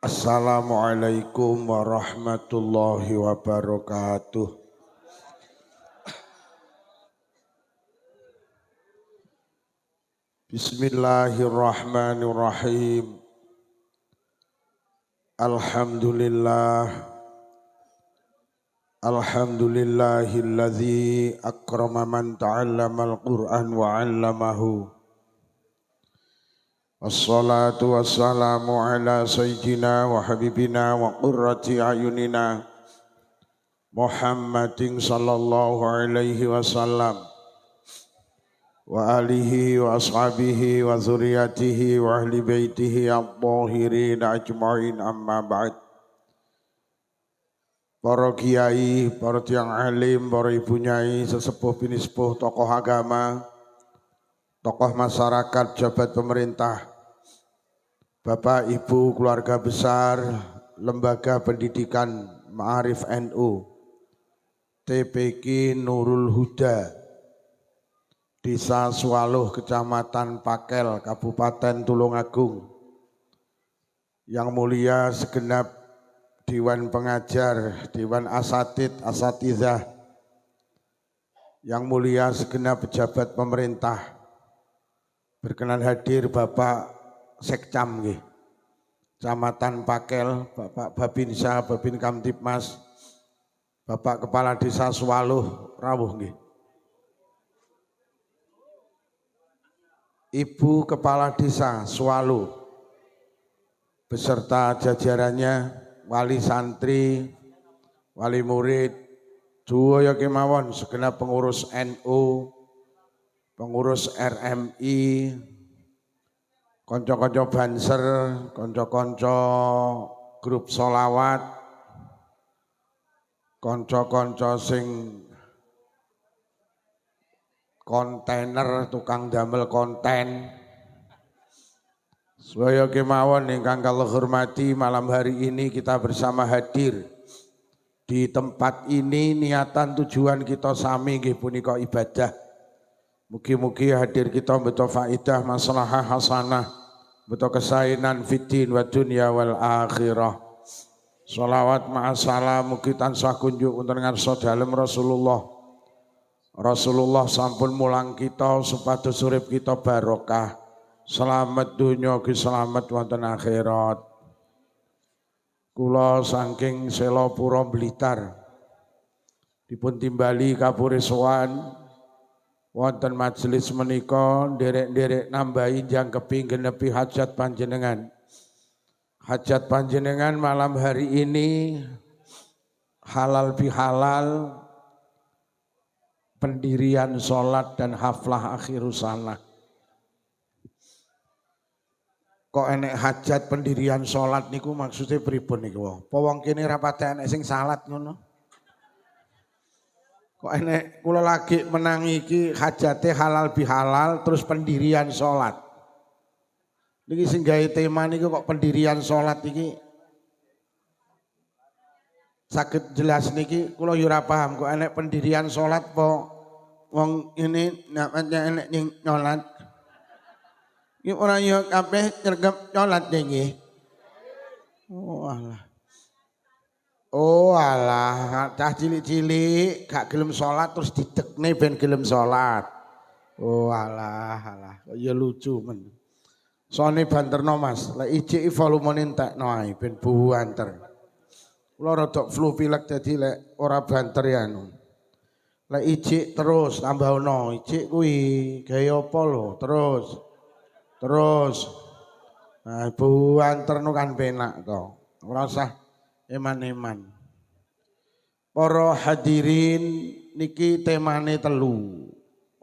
Assalamualaikum warahmatullahi wabarakatuh. Bismillahirrahmanirrahim. Alhamdulillahilladzi akrama man ta'allamal Qur'an wa 'allamahu. Wassalatu wassalamu ala sayyidina wa habibina wa qurrati ayunina Muhammadin sallallahu alaihi wasallam wa alihi wa ashabihi wa zuriyatihi wa ahli baitihi at-tahirin ajma'in amma ba'd. Para kiai, para tiang alim, para ibu nyai, sesepuh binisepuh, tokoh agama, tokoh masyarakat, jabat pemerintah, Bapak Ibu keluarga besar Lembaga Pendidikan Ma'arif NU TPQ Nurul Huda Desa Suwaluh Kecamatan Pakel Kabupaten Tulungagung, yang mulia segenap Dewan Pengajar, Dewan Asatid, Asatizah, yang mulia segenap pejabat pemerintah, berkenan hadir Bapak Sekcam nggih, Kecamatan Pakel, Bapak Babinsa, Babin Kamtipmas, Bapak Kepala Desa Suwaluh rawuh nggih. Ibu Kepala Desa Suwaluh beserta jajarannya, wali santri, wali murid, duwaya kemawon segenap pengurus NU, pengurus RMI, konco-konco banser, konco-konco grup solawat, konco-konco sing kontainer, tukang damel konten. Sedaya kemawon ingkang kula hormati, malam hari ini kita bersama hadir di tempat ini, niatan tujuan kita sami nggih punika ibadah. Mugi-mugi hadir kita beto faidah maslahah hasanah, beto kesainan fiddin wa dunya wal akhirah. Sholawat ma'asalam mugi tansah kunjuk untuk ngarsa dalem Rasulullah. Rasulullah sampun mulang kita supados urip kita barokah. Selamat dunya ugi selamat wonten akhirat. Kula saking Selopuro Blitar dipun timbali kapuresowan wonten majelis menika nderek-nderek nambahi jangkepi genepi hajat panjenengan. Hajat panjenengan malam hari ini halal bihalal, pendirian sholat dan haflah akhirus salah. Kok enek hajat pendirian sholat niku maksudnya pripun niku? Apa wong kene ra patek enek sing salat ngono? Kok enek kula lagi menangi iki hajate halal bihalal terus pendirian sholat. Niki sing gawe tema niku kok pendirian sholat iki. Saged jelas niki kula yo ora paham kok enek pendirian sholat po wong ini namanya enek ning sholat. Iki ora yo kabeh nyergep sholat niki. Oh alah. Oh alah, cah cilik-cilik gak gelem sholat terus didekne ben gelem sholat. Oh alah, ya lucu men. Soalnya banterno mas, lek ijik volumene entekno ae ben buanter. Kula rada flu pilek dadi lek ora banter ya anu. Lek ijik terus tambahno, ijik kuwi gawe apa lho, terus. Nah, buanter nu kan penak to. Ora usah eman-eman. Para hadirin niki temane telu.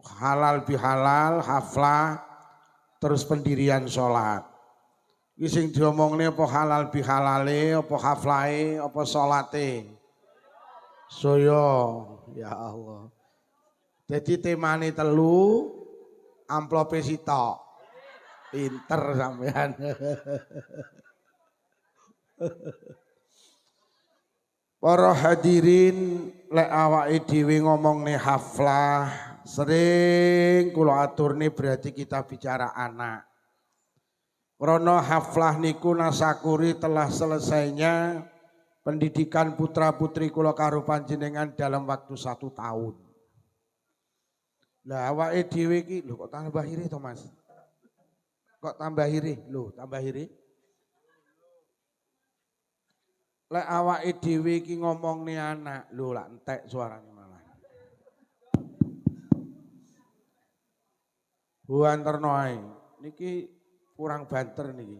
Halal bihalal, haflah, terus pendirian sholat. Iki sing diomongne apa halal bihalale, apa haflahe, apa sholate? Soyo, ya Allah. Jadi temane telu, amplope sitok. Pinter sampean. Para hadirin, lek awake dhewe ngomongne haflah, sering kula aturne berarti kita bicara anak. Rono haflah niku nasakuri telah selesainya pendidikan putra-putri kula karo panjenengan dalam waktu 1 tahun. Lah awake dhewe iki lho kok tambah iri to Mas? Kok tambah iri? Lho, tambah iri? Lek awake dhewe iki ngomongne anak, lho lak entek suarane malah. Buanterno ae. Niki kurang banter niki.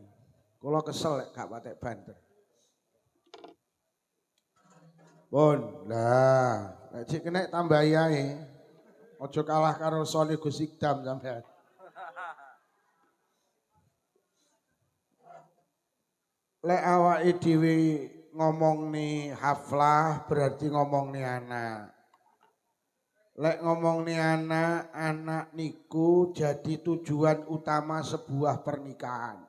Kula kesel lek gak patek banter. Pun, lah, lek cek kena tambahi ae. Aja kalah karo Sony Gus Ikdam sampean. Lek awake dhewe ngomongni haflah berarti ngomongni anak. Lek ngomongni anak, anak niku jadi tujuan utama sebuah pernikahan.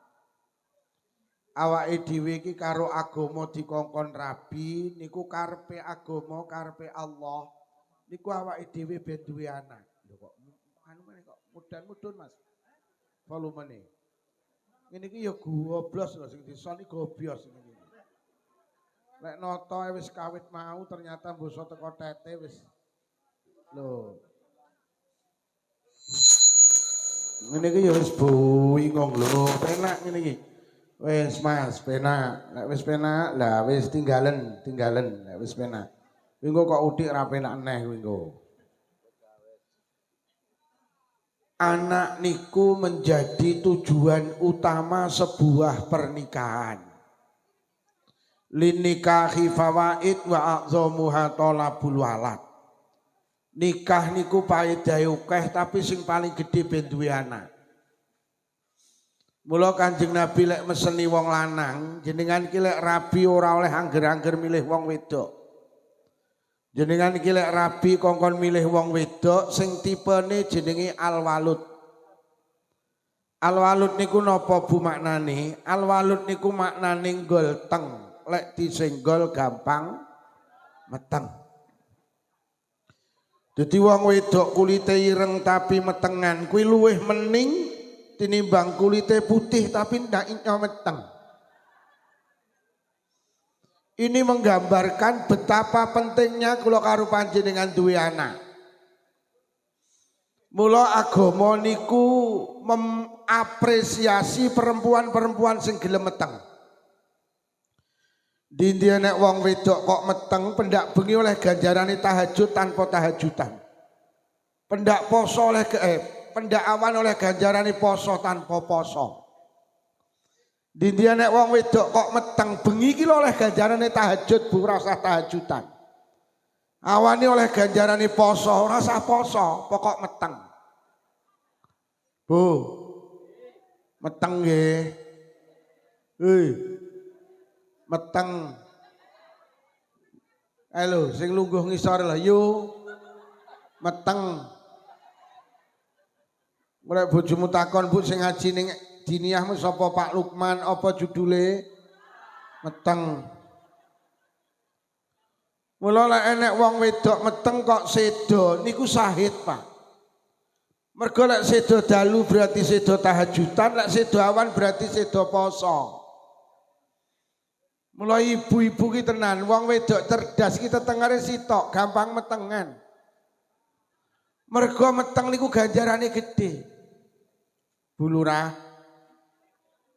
Awake dhewe iki karo agama dikongkon rabi, niku karepe agama, karepe Allah. Niku awake dhewe ben duwe anak. Lho kok anu meneh kok mudan-mudun Mas. Volumene. Ngene iki ya goblos lho sing disoni gobios ngene iki. Lek nata wis kawit mau ternyata mbasa teko tete wis lho. Ngene iki ya wis bingung lho, penak ngene iki. Wis Mas, penak. Lek wis penak, lah wis tinggalan. Lek wis penak. Kuwi engko kok utik ra penak neh kuwi engko. Anak niku menjadi tujuan utama sebuah pernikahan. Linikahi fawaid wa a'zamuha talabul walad. Nikah niku paedahe akeh tapi sing paling gedhe ben duwe anak. Mula Kanjeng Nabi lek meseni wong lanang, jenengan iki lek rabi ora oleh angger-angger milih wong wedok. Jenengan iki lek rabi kongkon milih wong wedok sing tipene jenenge al-walud. Al-walud niku napa bu maknane? Al-walud niku maknane nggol teng, lek disenggol gampang meteng. Dadi wong wedok kulite ireng tapi metengan kuwi luwih mening tinimbang kulite putih tapi ndak meteng. Ini menggambarkan betapa pentingnya kula karo panjenengan duwe anak. Mula agama niku mengapresiasi perempuan-perempuan sing gelem meteng. Dindi nek wong wedok kok meteng pendak bengi oleh ganjarane tahajud tanpa tahajudan. Pendak poso oleh pendak awan oleh ganjarane poso tanpa poso. Dindi nek wong wedok kok meteng bengi iki oleh ganjarane tahajud bu ora usah tahajudan. Awani oleh ganjarane poso ora usah poso, pokok meteng. Bu. Meteng nggih. Meteng. Halo, sing lungguh ngisor lho yo. Meteng. Mulai bojomu takon bu sing ngaji ning diniyahmu sapa Pak Lukman apa judule meteng. Mula lek enek wong wedok meteng kok sedo niku sahid Pak. Mergo lek sedo dalu berarti sedo tahajudan, lek sedo awan berarti sedo poso. Mula ibu-ibu ki tenan wong wedok cerdas ki tetengare sitok gampang metengan. Mergo meteng niku ganjarane gedhe. Bu Lurah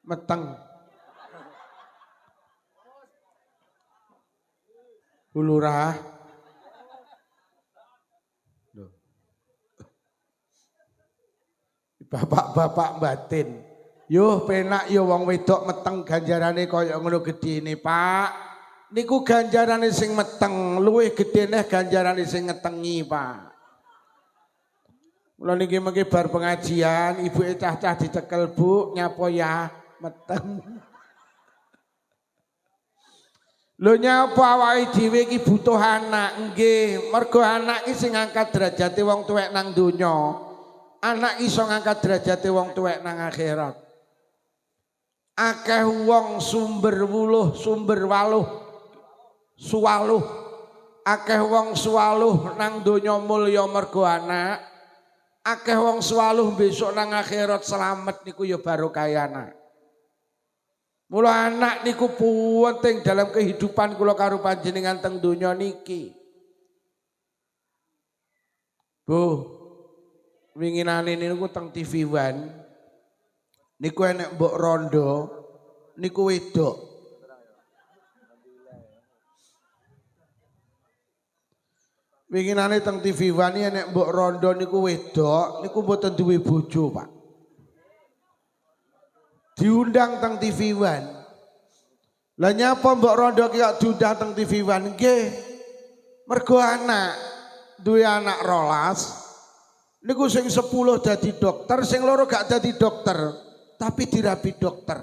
meteng. Bu Lurah. Bapak-bapak batin. Yo penak yo wong wedok meteng ganjarane kaya ngono gedene, Pak. Niku ganjarane sing meteng, luwih gedhe neh ganjarane sing ngetengi, Pak. Mula niki mengki bar pengajian, ibuke cah-cah dicekel, Bu, nyapa ya meteng. Lho nyapa awake dhewe iki butuh anak, nggih. Mergo anak iki sing ngangkat derajate wong tuwek nang donya. Anak iso ngangkat derajate wong tuwek nang akhirat. Akeh wong sumber wuluh, sumber waluh, suwaluh. Akeh wong suwaluh nang donya mulya mergo anak. Akeh wong suwaluh besok nang akhirat selamat niku ya barokah anak. Mula anak niku penting dalam kehidupan kula karo panjenengan teng donya niki. Bu, winginane niku teng TV One niku enek mbok rondo niku wedok. Winginane teng TV One enek mbok rondo niku wedok niku mboten duwe bojo, Pak. Diundang teng TV One. Lah nyapa mbok rondo ki kok diundang teng TV One? Nggih. Mergo anak duwe anak 12. Niku sing 10 dadi dokter, sing loro gak dadi dokter, tapi dirabi dokter.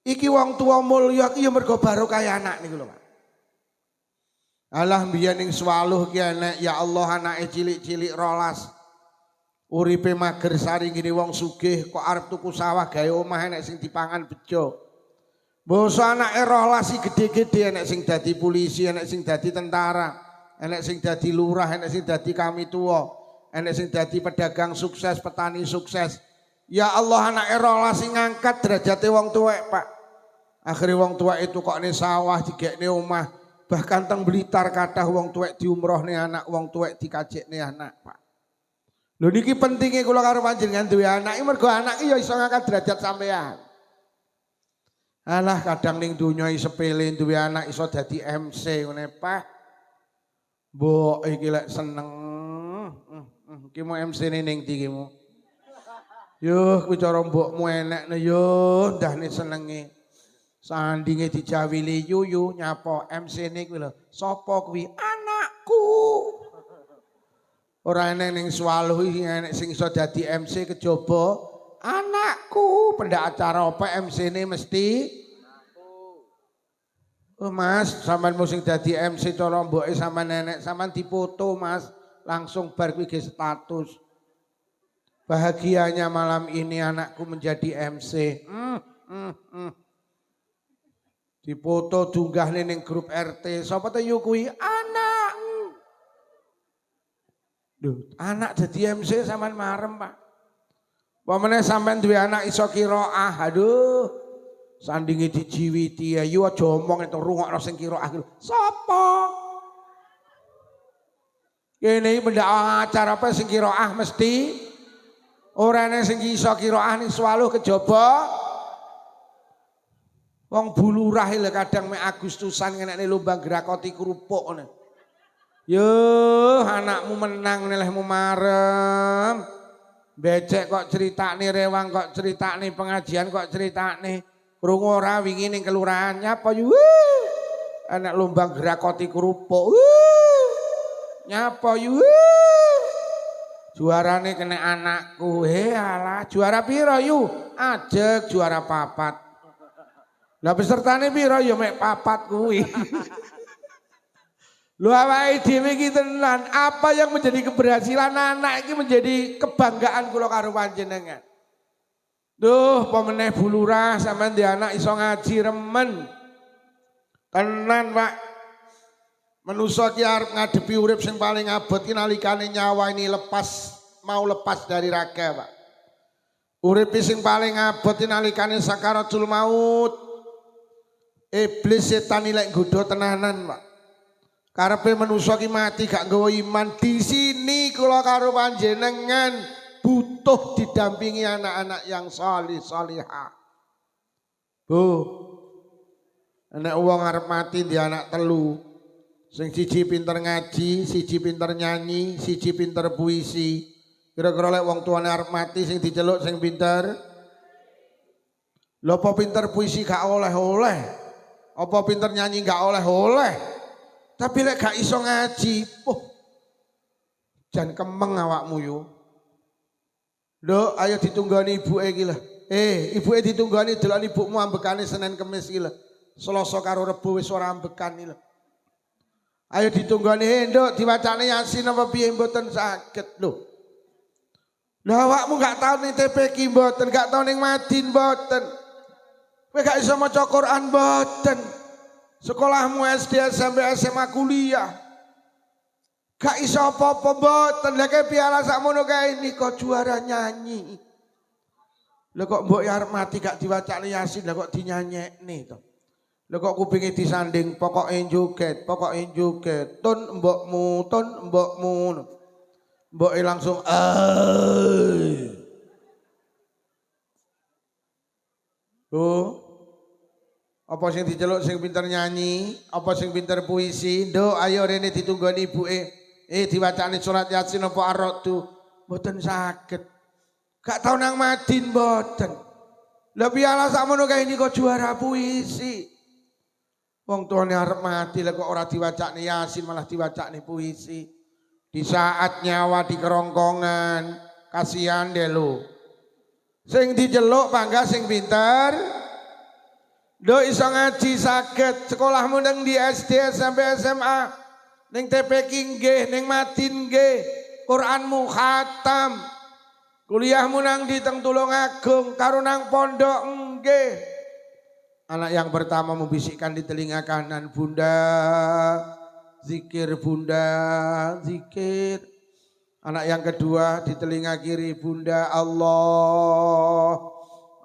Iki wong tua mulya ki ya mergo barokah anak niku lho, Pak. Alah mbiyen ning Swaluh ki enek ya Allah anake cilik-cilik 12. Uripe mager sari ngene wong sugih kok arep tuku sawah gawe omah enek sing dipangan bejo. Basa anake 12 si gede-gede enek sing dadi polisi, enek sing dadi tentara, enek sing dadi lurah, enek sing dadi kami tua, enek sing dadi pedagang sukses, petani sukses. Ya Allah anake 12 sing ngangkat derajate wong tuwek, Pak. Akhire wong tuwek itu kok ning sawah digekne omah. Bahkan teng Blitar kathah wong tuwek diumrohne anak, wong tuwek dikajekne anak, Pak. Lho niki pentinge kula karo panjenengan duwe anak iki mergo anak iki ya iso ngangkat derajat sampean. Alah kadang ning donya sepele duwe anak iso dadi MC ngene Pak. Mbok iki lek seneng. Iki mau MC-ne ning ndi ki mu? Yo kuwi cara mbokmu enekne yo ndahne senenge. Sandinge dijawili yuyu nyapa MC-ne kuwi lho. Sapa kuwi? Anakku. Ora enek ning Swaluh iki enek sing iso dadi MC kejaba anakku. Pendak acara apa MC-ne mesti oh Mas, sampean sing dadi MC cara mboke sampean nenek, sampean dipoto Mas, langsung bar kuwi status. Bahagianya malam ini anakku menjadi MC. Dipoto dunggah ning grup RT. Sapa ta yo kuwi? Anak. Duh, anak jadi MC sampean marem, Pak. Pamane sampean duwe anak iso qiraah, aduh. Sandinge dijiwiti ya, yo aja omong itu rungokno sing qiraah. Sapa? Kene mendak acara apa sing qiraah mesti ora ana sing iso qiraah ning Swaluh kejaba. Wong bulurah lho kadang mek Agustusan ngenekne lomba grakoti kerupuk ngene. Yo anakmu menang nelehmu marem. Becek kok critakne rewang kok critakne pengajian kok critakne krungu ora wingi ning kelurahan nyapa yo. Anak lomba grakoti kerupuk. Nyapa yo. Juarane kena anakku. Alah juara piro yu? Ajeg juara 4. Lah pesertane piro ya mek 4 kuwi. Lho awake dhewe iki tenan, apa yang menjadi keberhasilan anak iki menjadi kebanggaan kula karo panjenengan. Duh, pemeneh bulurah sampean di anak iso ngaji remen. Tenan, Pak. Manusa ki arep ngadepi urip sing paling abot ki nalikane nyawa ini mau lepas dari raga, Pak. Urip sing paling abot ki nalikane sakaratul maut. Iblis setan lek nggodha tenanan, Pak. Karepe manusa ki mati gak nggawa iman. Di sini kula karo panjenengan butuh didampingi anak-anak yang salih salihah. Bu. Nek wong arep mati di anak telu. Sing siji pinter ngaji, siji pinter nyanyi, siji pinter puisi. Kira-kira lek wong tuane arep mati sing diceluk sing pinter. Lho apa pinter puisi gak oleh-oleh? Apa pinter nyanyi gak oleh-oleh? Tapi lek gak iso ngaji, jan kemeng awakmu yo. Lho, ayo ditunggani ibuke iki lho. Ibuke ditunggani delok ibumu ambekane Senin Kamis iki lho. Selasa karo Rebo wis ora ambekan iki lho. Ayo ditunggani, Nduk, diwacane Yasin apa piye mboten saged lho. Lah awakmu gak tau ning TPQ mboten, gak tau ning Madin mboten. Kowe gak iso maca Quran mboten. Sekolahmu SD sampai SMA kuliah. Gak iso apa-apa mboten. Lah piala sakmono kae niko juara nyanyi. Lha kok mbok arep mati gak diwacane Yasin, lha kok dinyanyekne to. Lha kok kupinge disanding pokoke joget, tun mbokmu, tun mbokmu. Mboke langsung Oh. Apa sing diceluk sing pinter nyanyi, apa sing pinter puisi? Nduk ayo rene ditunggoni ibuke. Diwacane surat Yasin apa aratu? Mboten saged. Gak tau nang Madin mboten. Lah piala sakmono kae ini kok juara puisi. Wong tuane arep mati lah kok ora diwacane Yasin malah diwacane puisi. Di saat nyawa di kerongkongan, kasihan deh lu. Sing diceluk bangga sing pinter. Do iso ngaji saged, sekolahmu nang di SD sampai SMA, ning TPQ nggih, ning Madin nggih, Quranmu khatam. Kuliahmu nang di teng Tulungagung, karo nang pondok nggih. Anak yang pertama membisikkan di telinga kanan, Bunda, zikir Bunda, zikir. Anak yang kedua di telinga kiri, Bunda, Allah,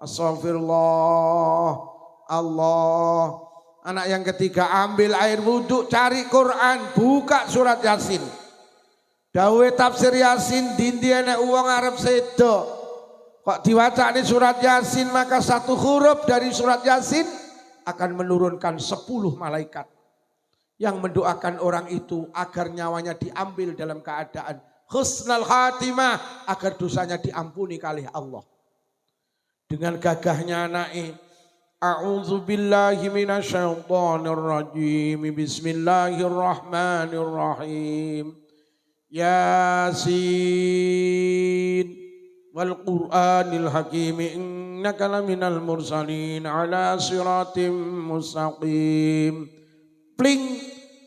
astagfirullah, Allah. Anak yang ketiga ambil air wudhu, cari Quran, buka surat Yasin. Dawe tafsir Yasin dindi enek uang arep sedo. Kok diwacane surat Yasin maka satu huruf dari surat Yasin akan menurunkan 10 malaikat yang mendoakan orang itu agar nyawanya diambil dalam keadaan husnul khatimah, agar dosanya diampuni kali Allah. Dengan gagahnya anaknya, a'udzu billahi minasyaitonir rajim. Bismillahirrahmanirrahim. Yasin wal Qur'anil Hakim innaka laminal mursalin ala siratim mustaqim. Pling,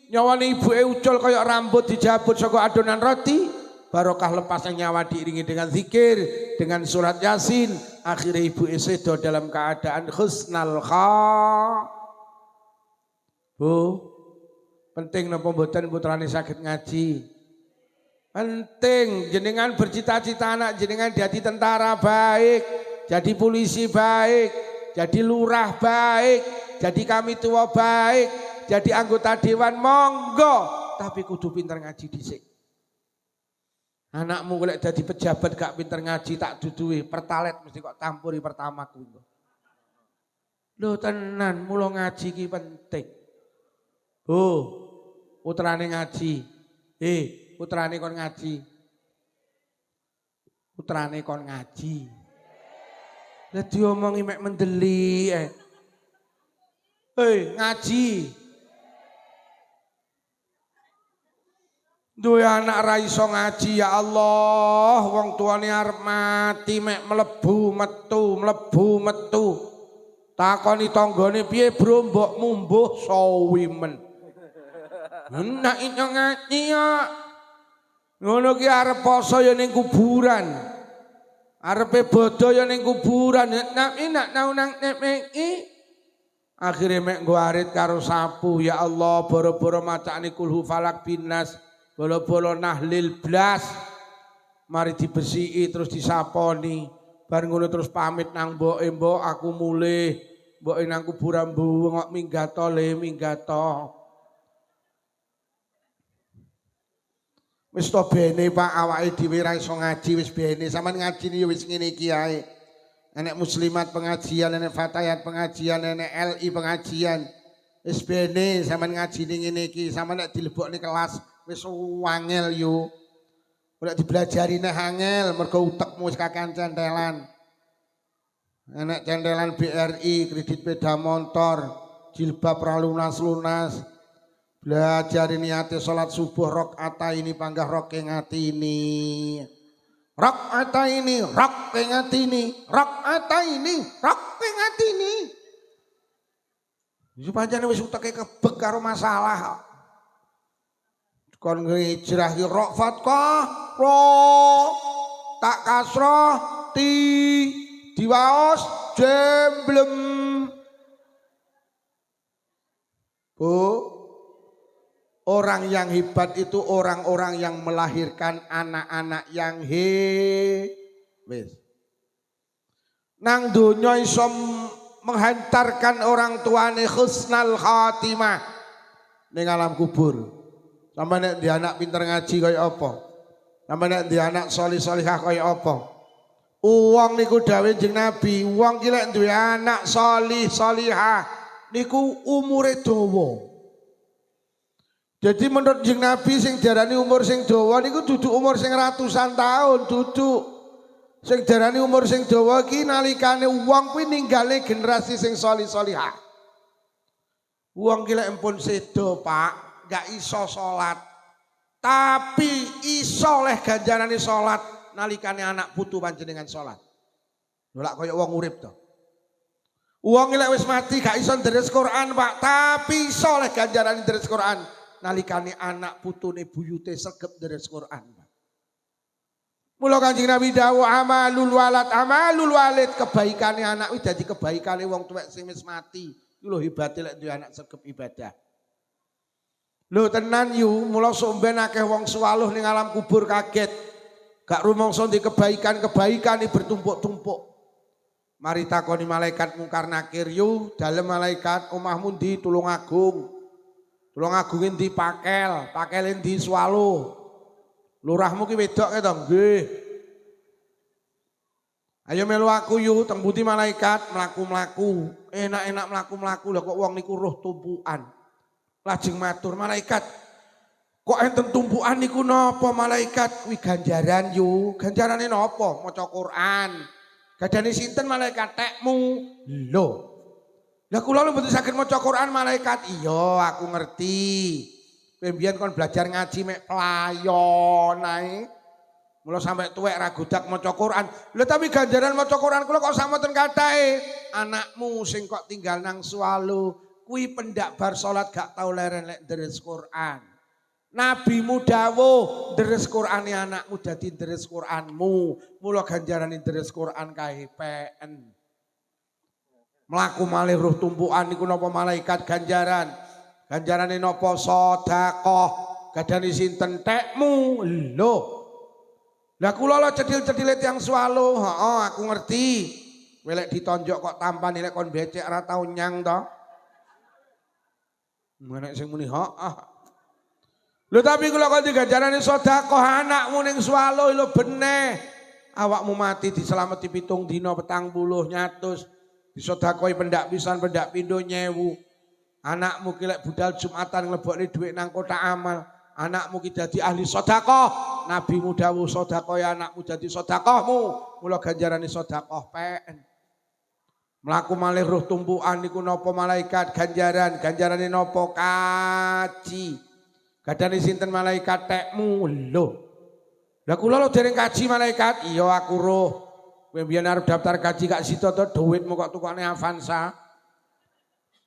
nyawane ibuke ucul kaya rambut dijabut saka adonan roti. Barokah lepasnya nyawa diiringi dengan zikir, dengan surat Yasin. Akhirnya ibu sedo dalam keadaan husnal kha. Bu, penting napa mboten putrane sakit ngaji? Penting, jenengan bercita-cita anak jenengan jadi tentara baik, jadi polisi baik, jadi lurah baik, jadi kami tua baik, jadi anggota dewan monggo, tapi kudu pinter ngaji dhisik. Anakmu golek dadi pejabat gak pinter ngaji tak duduhi pertalet mesti kok tampuri pertama kuwi. Lho tenan mulo ngaji ki penting. Bu, putrane ngaji. Putrane kon ngaji. Putrane kon ngaji. Lah diomongi mek mendeli ngaji. Duwe anak ra iso ngaji ya Allah, wong tuane arep mati mek mlebu metu. Takoni tanggane piye bro mbokmu mbuh sawi men. Nek iso ngaji ya. Ngono ki arep poso ya ning kuburan. Arepe bodho ya ning kuburan. Nek nau nang iki akhire mek nggo arit karo sapu ya Allah, boro-boro macane kulhu falak binas. Bolo-bolo nahlil blas, mari dibesiki terus disaponi, bar ngono terus pamit nang mboke, mbok aku mulih, mboke nang kuburan mbuh minggato le minggato. Wis to bene Pak, awake dhewe ra iso ngaji wis bene, sampean ngajine ya wis ngene iki ae. Enek muslimat pengajian, enek fatayat pengajian, enek LI pengajian. Wis bene sampean ngajine ngene iki, sampean nek dilebokne kelas wis wangel yo. Ora dibelajari neh angel mergo utekmu wis kakean centelan. Enek centelan BRI, kredit sepeda motor, jilbab ra lunas-lunas. Belajar niate salat subuh rakaat ini panggah rok ngatini. Rakaat ini, rok ngatini, rakaat ini, rok ngatini. Wis pancene wis uteke kebek karo masalah. Kon ngejrah ki rok fatkah ro tak kasroh ti diwaos jemblem. Bu, orang yang hebat itu orang-orang yang melahirkan anak-anak yang wis. nang donya iso menghantarkan orang tuane husnal khatimah ning alam kubur. Sampe nek di anak pinter ngaji kaya apa? Sampe nek di anak solih-solihah kaya apa? Wong niku dawuh Kanjeng Nabi, wong ki lek duwe anak solih solihah niku umure dawa. Jadi menurut Kanjeng Nabi sing diarani umur sing dawa niku dudu umur sing ratusan tahun, dudu. Sing diarani umur sing dawa ki nalikane wong kuwi ninggale generasi sing solih solihah. Wong ki lek empun sedo, Pak, gak iso sholat, tapi iso oleh ganjarane sholat nalikane anak putu panjenengan sholat. Lha kaya wong urip to. Wong lek wis mati gak iso deres Quran, Pak, tapi iso oleh ganjarane deres Quran nalikane anak putune buyute sregep deres Quran, Pak. Mula Kanjeng Nabi dawuh amalul walid, kebaikane anak kuwi dadi kebaikane wong tuwek sing wis mati. Iku lho hebate lek duwe anak sregep ibadah. Lho tenan yu, mula somben akeh wong suwaluh ning alam kubur kaget. Gak rumangsa di kebaikan-kebaikan iki bertumpuk-tumpuk. Mari takoni malaikat mungkar nakir yu, dalem malaikat omahmu ndi Tulungagung. Tulungagung endi Pakel, Pakel endi Suwaluh. Lurahmu ki wedok ke to? Nggih. Ayo melu aku yu, teng pundi malaikat mlaku-mlaku. Enak-enak mlaku-mlaku lho kok wong niku roh tumpukan. Lajeng matur malaikat, kok enten tumpukan niku napa malaikat? Kuwi ganjaran yu. Ganjarane napa? Maca Quran. Gadane sinten malaikat? Tekmu. Lho. Lah kula lho mboten saged maca Quran malaikat. Iya, aku ngerti. Kowe mbiyen kon belajar ngaji mek pelayon ae. Mula sampai tuwek ra godak maca Quran. Lho tapi ganjaran maca Quran kula kok samoten kathahe. Anakmu sing kok tinggal nang Suwaluh kuwi pendak bar salat gak tau leren lek deres Quran. Nabimu dawuh deres Qurane anakmu dadi deres Quranmu. Mula ganjarane deres Quran kae PN. Mlaku malih roh tumpukan niku napa malaikat ganjaran. Ganjarane napa sedekah. Gadane sinten tekmu. Lho. Lah kula lho cedhil-cedhile tiyang Suwaluh. Heeh, aku ngerti. Welek ditonjok kok tampane lek kon becek ora tau nyang to. Menek sing muni heeh. Lho tapi kula kok diganjarane sedekah anakmu ning Suwaluh lho beneh. Awakmu mati diselameti 7 dina 40 nyatus. Disedekahi pendak pisan pendak pindho nyewu. Anakmu ki lek budal Jumatan nglebokne dhuwit nang kotak amal. Anakmu ki dadi ahli sedekah. Nabimu dawuh sedekah anakmu dadi sedekahmu. Mula ganjarane sedekah PN. Melaku malih roh tumpukan niku napa malaikat ganjaran. Ganjarane napa kaji. Gadane sinten malaikat tekmu. Lho. Lah kula lho dereng kaji malaikat. Iya aku roh. Kowe mbiyen arep daftar kaji gak sida to dhuwitmu kok tukane Avanza.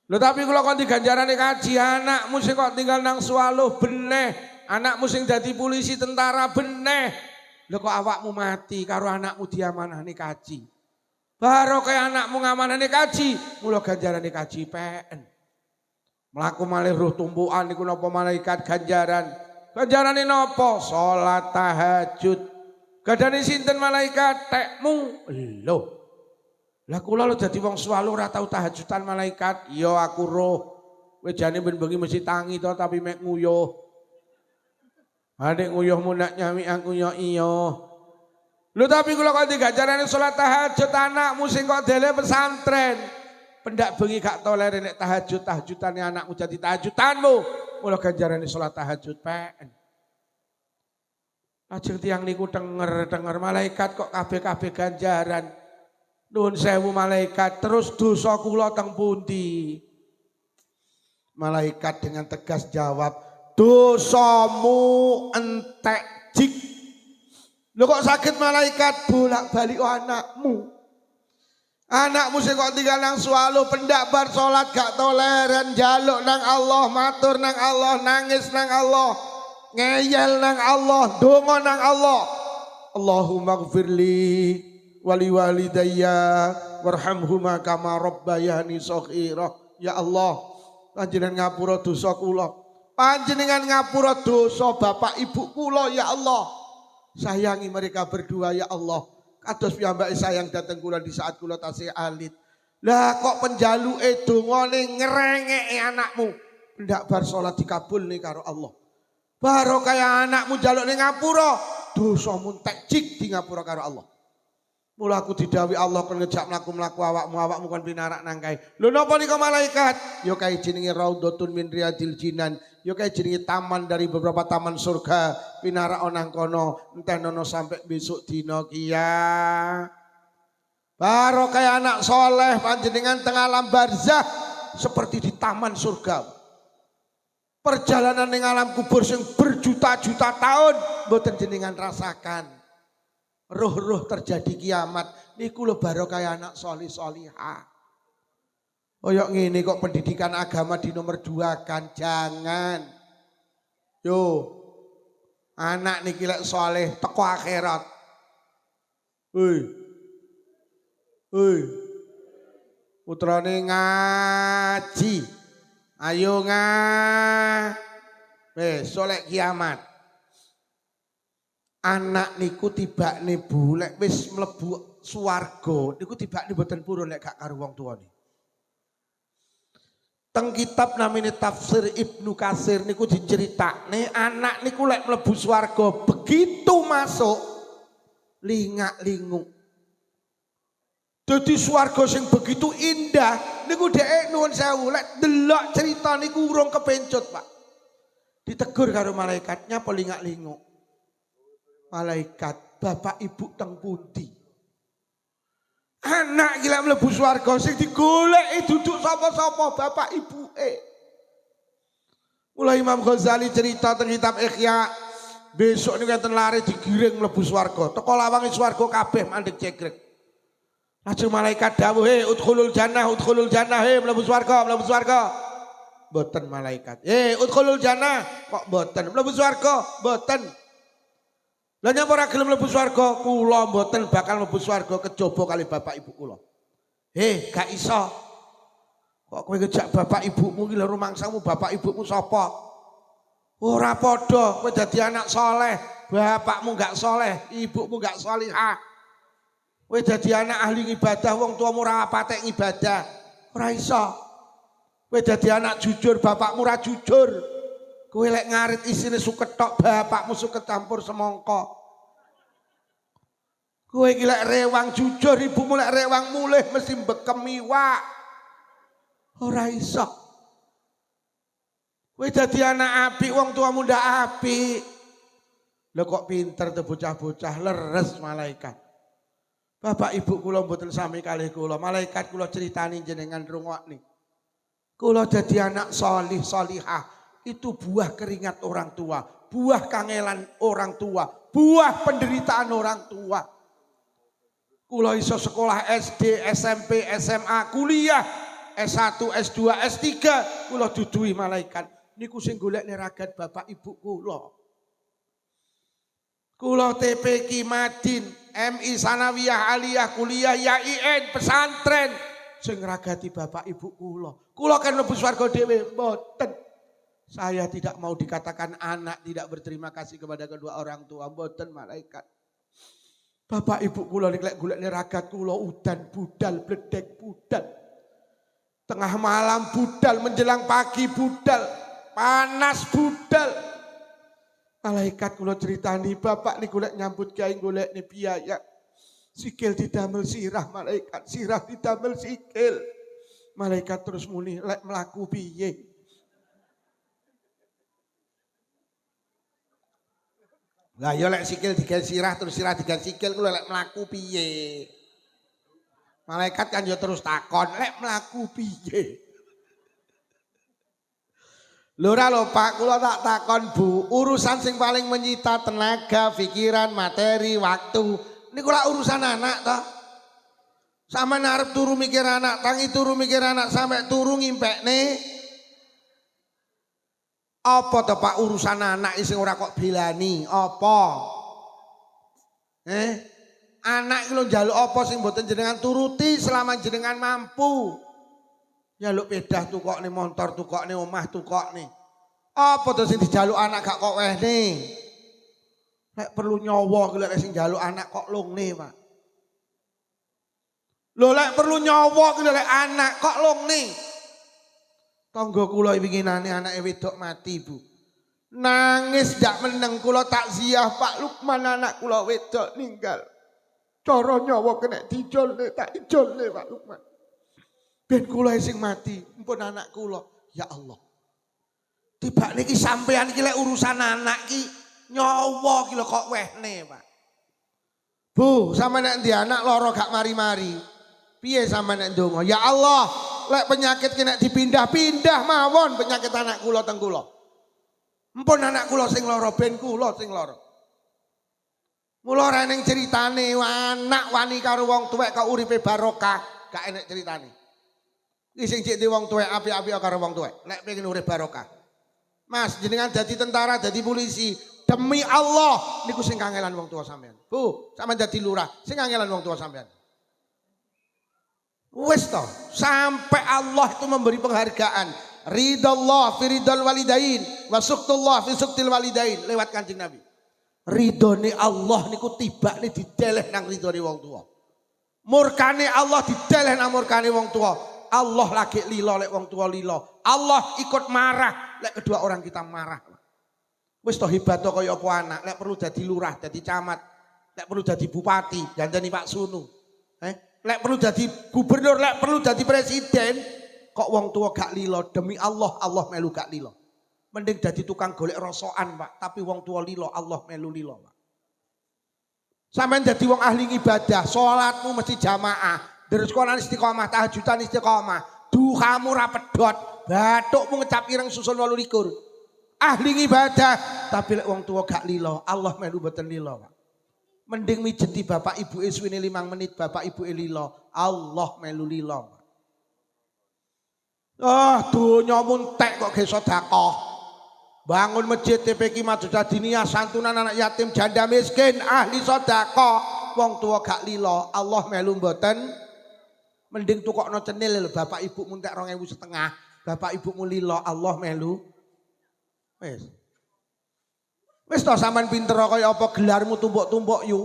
Lho tapi kula kon diganjarane kaji anakmu sing kok tinggal nang Suwaluh beneh. Anakmu sing dadi polisi tentara beneh. Lho kok awakmu mati karo anakmu diamanahne kaji. Baru kayak anakmu ngamanane kaji, mula ganjarane kaji PN. Melaku malih roh tumpukan niku napa malaikat ganjaran. Ganjarane napa? Salat tahajud. Gadane sinten malaikat? Tekmu. Lho. Lah kula lho dadi wong Suwaluh ora tau tahajudan malaikat. Iya aku roh. Kowe jane ben bengi mesti tangi to tapi mek nguyuh. Adek nguyuhmu nak nyami aku yo iya. Lho tapi kula kok diganjarane salat tahajud anakmu sing kok dele pesantren. Pendak bengi gak toler nek tahajudane anakmu jadi tahajudanmu. Mula ganjarane salat tahajud PN. Lajeng tiyang niku denger malaikat kok kabeh-kabeh ganjaran. Nuwun sewu malaikat, terus dosa kula teng pundi? Malaikat dengan tegas jawab, dosamu entek jik. Lho kok sakit malaikat bolak-balik anakmu. Anakmu sing kok tinggal nang Suwaluh pendak bar salat gak toleren, njaluk nang Allah, matur nang Allah, nangis nang Allah, ngeyel nang Allah, donga nang Allah. Allahumma gfirli wali walidayya warhamhuma kama rabbayani shaghira. Ya Allah, panjenengan ngapura dosa kula. Panjenengan ngapura dosa bapak ibu kula ya Allah. Sayangi mereka berdua ya Allah. Kados piyambake sayang dateng kula di saat kula tasih alit. Lah kok penjaluke dongane ngrengeki anakmu. Ndak bar salat dikabulne karo Allah. Baru kaya anakmu jaluk ning ngapura, dosamu entek jik di ngapura karo Allah. Mula aku didhawuhi Allah kon ngejak mlaku-mlaku awakmu kon pinarak nang kae. Lho napa nika malaikat? Ya kae jenenge Raudhatun min Riyadil Jinan. Ya kae jenenge taman dari beberapa taman surga. Pinarak nang kono entenono sampai besok dina kia. Baru kaya anak soleh panjenengan tengah alam barzah seperti di taman surga. Perjalanan ning alam kubur sing berjuta-juta tahun mboten jenengan rasakan. Roh-roh terjadi kiamat niku lho baru kaya anak solih solihah. Oyok ngene kok pendidikan agama di nomor 2 kan jangan. Yo anak niki lek soleh teko akhirat. Hei putrane ngaji. Ayo besok lek kiamat. Anak niku tibakne Bu lek wis mlebu swarga niku tibakne mboten purun lek gak karo wong tuane. Teng kitab namine Tafsir Ibnu Katsir niku diceritakne anak niku lek mlebu swarga begitu masuk lingak-linguk. Dadi swarga sing begitu indah niku dhek nuwun sewu lek delok cerita niku urung kepencut, Pak. Ditegur karo malaikatnya pelingak-linguk. Malaikat, bapak ibu teng pundi? Anak gila mlebu swarga sing digoleki duduk sapa-sapa bapak ibuke. Mulai Imam Ghazali cerita teng kitab Ihya, besok niku enten lare digiring mlebu swarga. Teko lawange swarga kabeh mandeg cegrek. Lajeng malaikat dawuh, "He udkhulul jannah, he mlebu swarga, mlebu swarga." Mboten malaikat. Udkhulul jannah, kok mboten mlebu swarga, mboten. Lah nyapa ora gelem mlebu swarga? Kula mboten bakal mlebu swarga kejaba kali bapak ibu kula. Gak iso. Kok kowe ngejak bapak ibumu ki lho rumangsamu bapak ibumu sapa? Ora padha, kowe dadi anak soleh, bapakmu gak soleh, ibumu gak solihah. Kowe dadi anak ahli ibadah, wong tuamu ora patek ibadah. Ora iso. Kowe dadi anak jujur, bapakmu ora jujur. Kowe lek ngarit isine suket tok, bapakmu suket campur semangka. Kowe iki lek rewang jujur, ibumu lek rewang mulih mesti mbekem iwak. Ora iso. Kowe dadi anak apik, wong tuamu ndak apik. Lho kok pinter tuh bocah-bocah, leres malaikat. Bapak ibu kula mboten sami kalih kula, malaikat kula critani jenengan rungokne. Kula dadi anak solih solihah. Itu buah keringat orang tua, buah kangelan orang tua, buah penderitaan orang tua. Kula iso sekolah SD, SMP, SMA, kuliah, S1, S2, S3, kula duduhi malaikat. Niku sing golekne ragat bapak ibu kula. Kula TPQ Madin, MI Sanawiyah Aliyah, kuliah YIN, pesantren. Sing ragati bapak ibu kula. Kula kan mlebu swarga dhewe, mboten. Saya tidak mau dikatakan anak tidak berterima kasih kepada kedua orang tua, mboten malaikat. Bapak ibu kula lek golekne ragat kula udan budal bledek budal. Tengah malam budal menjelang pagi budal, panas budal. Malaikat kula ceritani bapak niku lek nyambut gawe golekne biaya. Sikil didamel sirah malaikat, sirah didamel sikil. Malaikat terus muni lek mlaku piye? Lah ya lek sikil digawe sirah terus sirah digawe sikil kula lek mlaku piye? Malaikat kan ya terus takon, lek mlaku piye? Lho ora lho Pak, kula tak takon Bu, urusan sing paling menyita tenaga, pikiran, materi, waktu niku lak urusan anak toh. Sampeyan arep turu mikir anak, tangi turu mikir anak sampai turu ngimpekne. Apa to Pak urusan anak sing ora kok bilani? Apa? Anak iki lho njaluk apa sing mboten jenengan turuti selama jenengan mampu. Njaluk pedah tukokne motor, tukokne omah, tukokne. Apa to sing dijaluk anak gak kok wehne? Nek perlu nyawa ki lek sing njaluk anak kok lungne, Pak. Lho lek perlu nyawa ki lek anak kok longne. Tangga kula winginane anake wedok mati, Bu. Nangis ndak meneng kula takziah Pak Lukman anak kula wedok ninggal. Cara nyawa kena dijolne tak ijolne Pak Lukman. Ben kula sing mati, mpun anak kula. Ya Allah. Tiba niki sampean iki lek urusan anak ki nyawa ki lho kok wehne, Pak. Bu, sama nek ndi anak loro gak mari-mari. Piye sama nek ndonga? Ya Allah, lek penyakit ki nek dipindah-pindah mawon penyakit anak kula teng kula. Mpun anak kula sing lara ben kula sing lara. Mula ora ning critane anak wani karo wong tuwek kok uripe barokah, gak enek critane. Iki sing cek wong tuwek apik-apik karo wong tuwek, nek pengen urip barokah. Mas, jenengan dadi tentara, dadi polisi, demi Allah niku sing kangelan wong tua sampean. Bu, sampean dadi lurah, sing kangelan wong tua sampean. Wes toh, sampai Allah itu memberi penghargaan. Ridallah fi ridal walidain wa suqtullah fi suqtil walidain lewat Kanjeng Nabi. Ridone Allah niku tibane dideleh nang ridone wong tua. Murkane Allah dideleh nang murkane wong tua. Allah lagi lilo lek wong tua lilo. Allah ikut marah lek kedua orang kita marah. Wis toh hebat toh kaya apa anak, lek perlu dadi lurah, dadi camat, lek perlu dadi bupati, gandani Pak Sunu. Lek perlu dadi gubernur, lek perlu dadi presiden, kok wong tua gak lilo demi Allah, Allah melu gak lilo. Mending dadi tukang golek rosokan, Pak, tapi wong tua lilo, Allah melu lilo, Pak. Sampeyan dadi wong ahli ibadah, salatmu mesti jamaah, dari sekolah istiqomah, tahajudan istiqomah, duhamu ra pedhot, bathukmu ngecap ireng susun 28. Ahli ibadah, tapi lek wong tua gak lilo, Allah melu mboten lilo, Pak. Mending mijeti bapak ibu suwene 5 menit, bapak ibu lilo, Allah melu lilo. Donya muntek kok ge sedekah. Bangun masjid TPQ Madrasah Diniyah santunan anak yatim janda miskin ahli sedekah. Wong tua gak lilo, Allah melu mboten. Mending tukokno cenil lho bapak ibu muntek 2.500, bapak ibu mu lilo, Allah melu. Wis. Wis to sampean pinter kaya apa gelarmu tumbuk-tumbuk yu.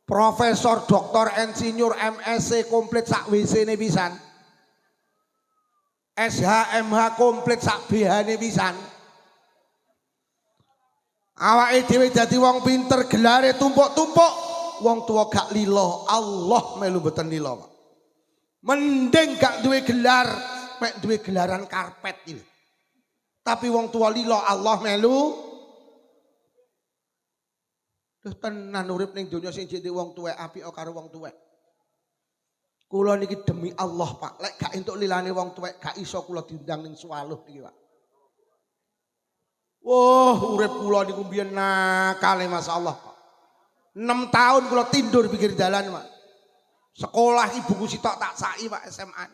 Profesor, doktor, insinyur, MSc komplit sak WC-ne pisan. SHMH komplit sak BH-ne pisan. Awake dhewe dadi wong pinter gelare tumpuk-tumpuk, wong tua gak lilo, Allah melu mboten lilo. Mending gak duwe gelar, mek duwe gelaran karpet iki. Tapi wong tua lilo, Allah melu. Duh tenan urip ning donya sing jek wong tuwek apik karo wong tuwek. Kula niki demi Allah, Pak, lek gak entuk lilane wong tuwek gak iso kula diundang ning Swaluh niki, Pak. Wah, urip kula niku mbiyen nakale masyaallah, Pak. 6 tahun kula tindur pinggir dalan, Pak. Sekolah ibuku sitok tak saki, Pak, SMA.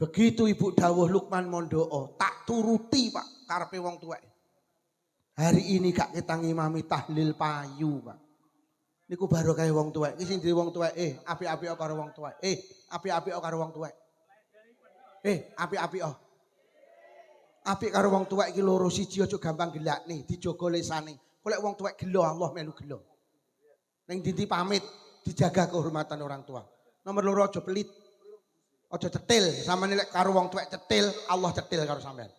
Begitu ibu dawuh Lukman Mondoko, tak turuti, Pak, karepe wong tuwek. Hari ini gak kita ngimami tahlil payu, Pak. Niku barokah wong tuwek. Iki sing dhewe wong tuwek, apik-apik karo wong tuwek. Apik-apik karo wong tuwek. Apik-apik. Apik karo wong tuwek iki loro, siji aja gampang gelakne, dijaga lesane. Golek wong tuwek gelo, Allah melu gelo. Ning ndi pamit, dijaga kehormatan orang tua. Nomor loro aja pelit. Aja cetil, sampeyan lek karo wong tuwek cetil, Allah cetil karo sampeyan.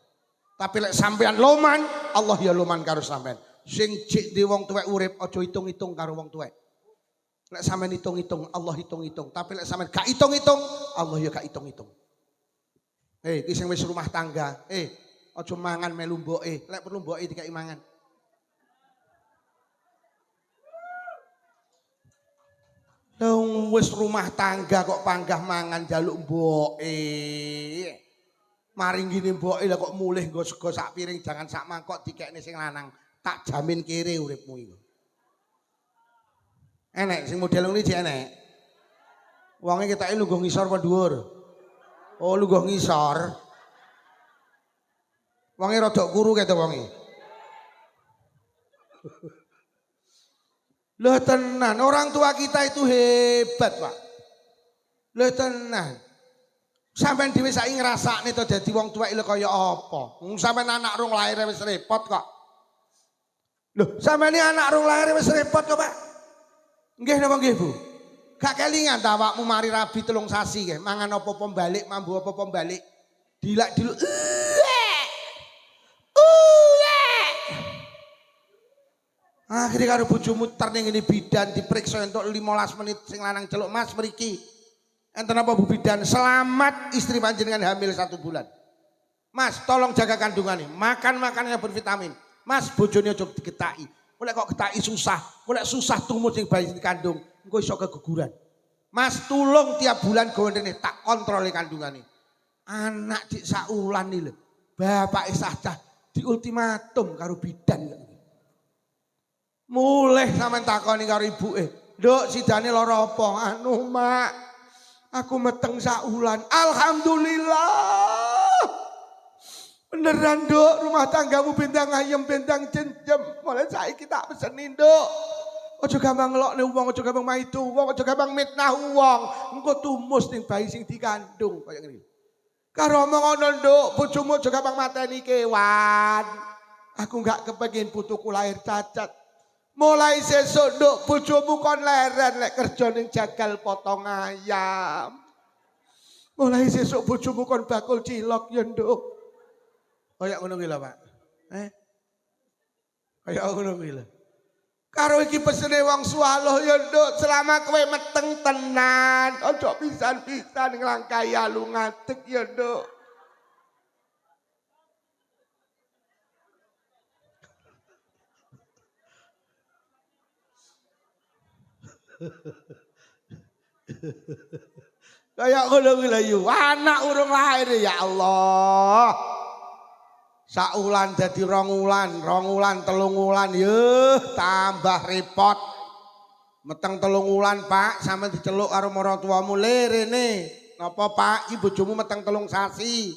Tapi lek sampean loman, Allah ya loman karo sampean. Sing jek di wong tuwek urip aja hitung-hitung karo wong tuwek. Lek sampean hitung-hitung, Allah hitung-hitung. Tapi lek sampean gak hitung-hitung, Allah ya gak hitung-hitung. Iki sing wis rumah tangga, aja mangan melu mboke. Lek perlu mboke dikeki mangan. Lha wis rumah tangga kok panggah mangan njaluk mboke. Mari ngene mboke lah kok mulih nggo sego sak piring jangan sak mangkok dikekne sing lanang. Tak jamin kere uripmu iku. Enek sing model ngene iki enek. Wonge ketake lungguh ngisor apa dhuwur? Oh, lungguh ngisor. Wonge rada kuru kete wonge. Loh tenan, orang tua kita itu hebat, Pak. Loh tenan. Sampeyan dhewe saiki ngrasakne to dadi wong tuwek lho kaya apa? Sampeyan anak rung lahir wis repot kok. Loh, sampeyan anak rung lahir wis repot kok, Pak. Nggih napa nggih, Bu? Gak kelingan ta awakmu mari rabi 3 sasi ke, mangan apa-apa balik, mambu apa-apa balik. Dilak dulu. Akhirnya karo bojomu ter ning ngene bidan diperiksa entuk 15 menit sing lanang celuk Mas mriki. Enten apa Bu Bidan? Selamat istri panjenengan hamil 1 bulan. Mas tolong jaga kandungannya, makan makanannya bervitamin. Mas bojone aja digetaki. Mulai kok getaki susah, mulai susah tumut sing bayi dikandung, engko iso keguguran. Mas tulung tiap bulan gondene tak kontroli kandungannya. Anak dik saulan iki lho. Bapak Isah di ultimatum karo bidan. Mulai sampean takoni karo ibuke, "Nduk, sidane lara apa?" "Anu, Mak, aku meteng saulan." "Alhamdulillah. Beneran, Nduk, rumah tanggamu bintang ayem, bintang jenjem. Mulai saiki tak peseni, Nduk. Aja gampang ngelokne wong, aja gampang maidu wong, aja gampang mitnah wong. Engko tumus ning bayi sing dikandung kaya ngene. Karo omong ngono, Nduk, bojomu aja gampang mateni kewan. Aku enggak kepengin putuku lahir cacat. Mulai sesuk, Nduk, bojomu kon leren lek kerja ning jagal potong ayam. Mulai sesuk bojomu kon bakul cilok ya, Nduk." Kaya ngono kuwi lho, Pak. Kaya ngono kuwi lho. Karo iki pesene wong swaloh ya, Nduk, selama kowe meteng tenan, aja pisan-pisan nglangkai alu ngadeg ya, Nduk. Kayak ngono kuwi lho yu, anak urung lahir ya Allah. Saulan dadi 2 wulan, 2 wulan, 3 wulan, tambah repot. Meteng 3 wulan, Pak, sampe diceluk karo maratuwamu, "Le rene, napa Pak, iki bojomu meteng 3 sasi."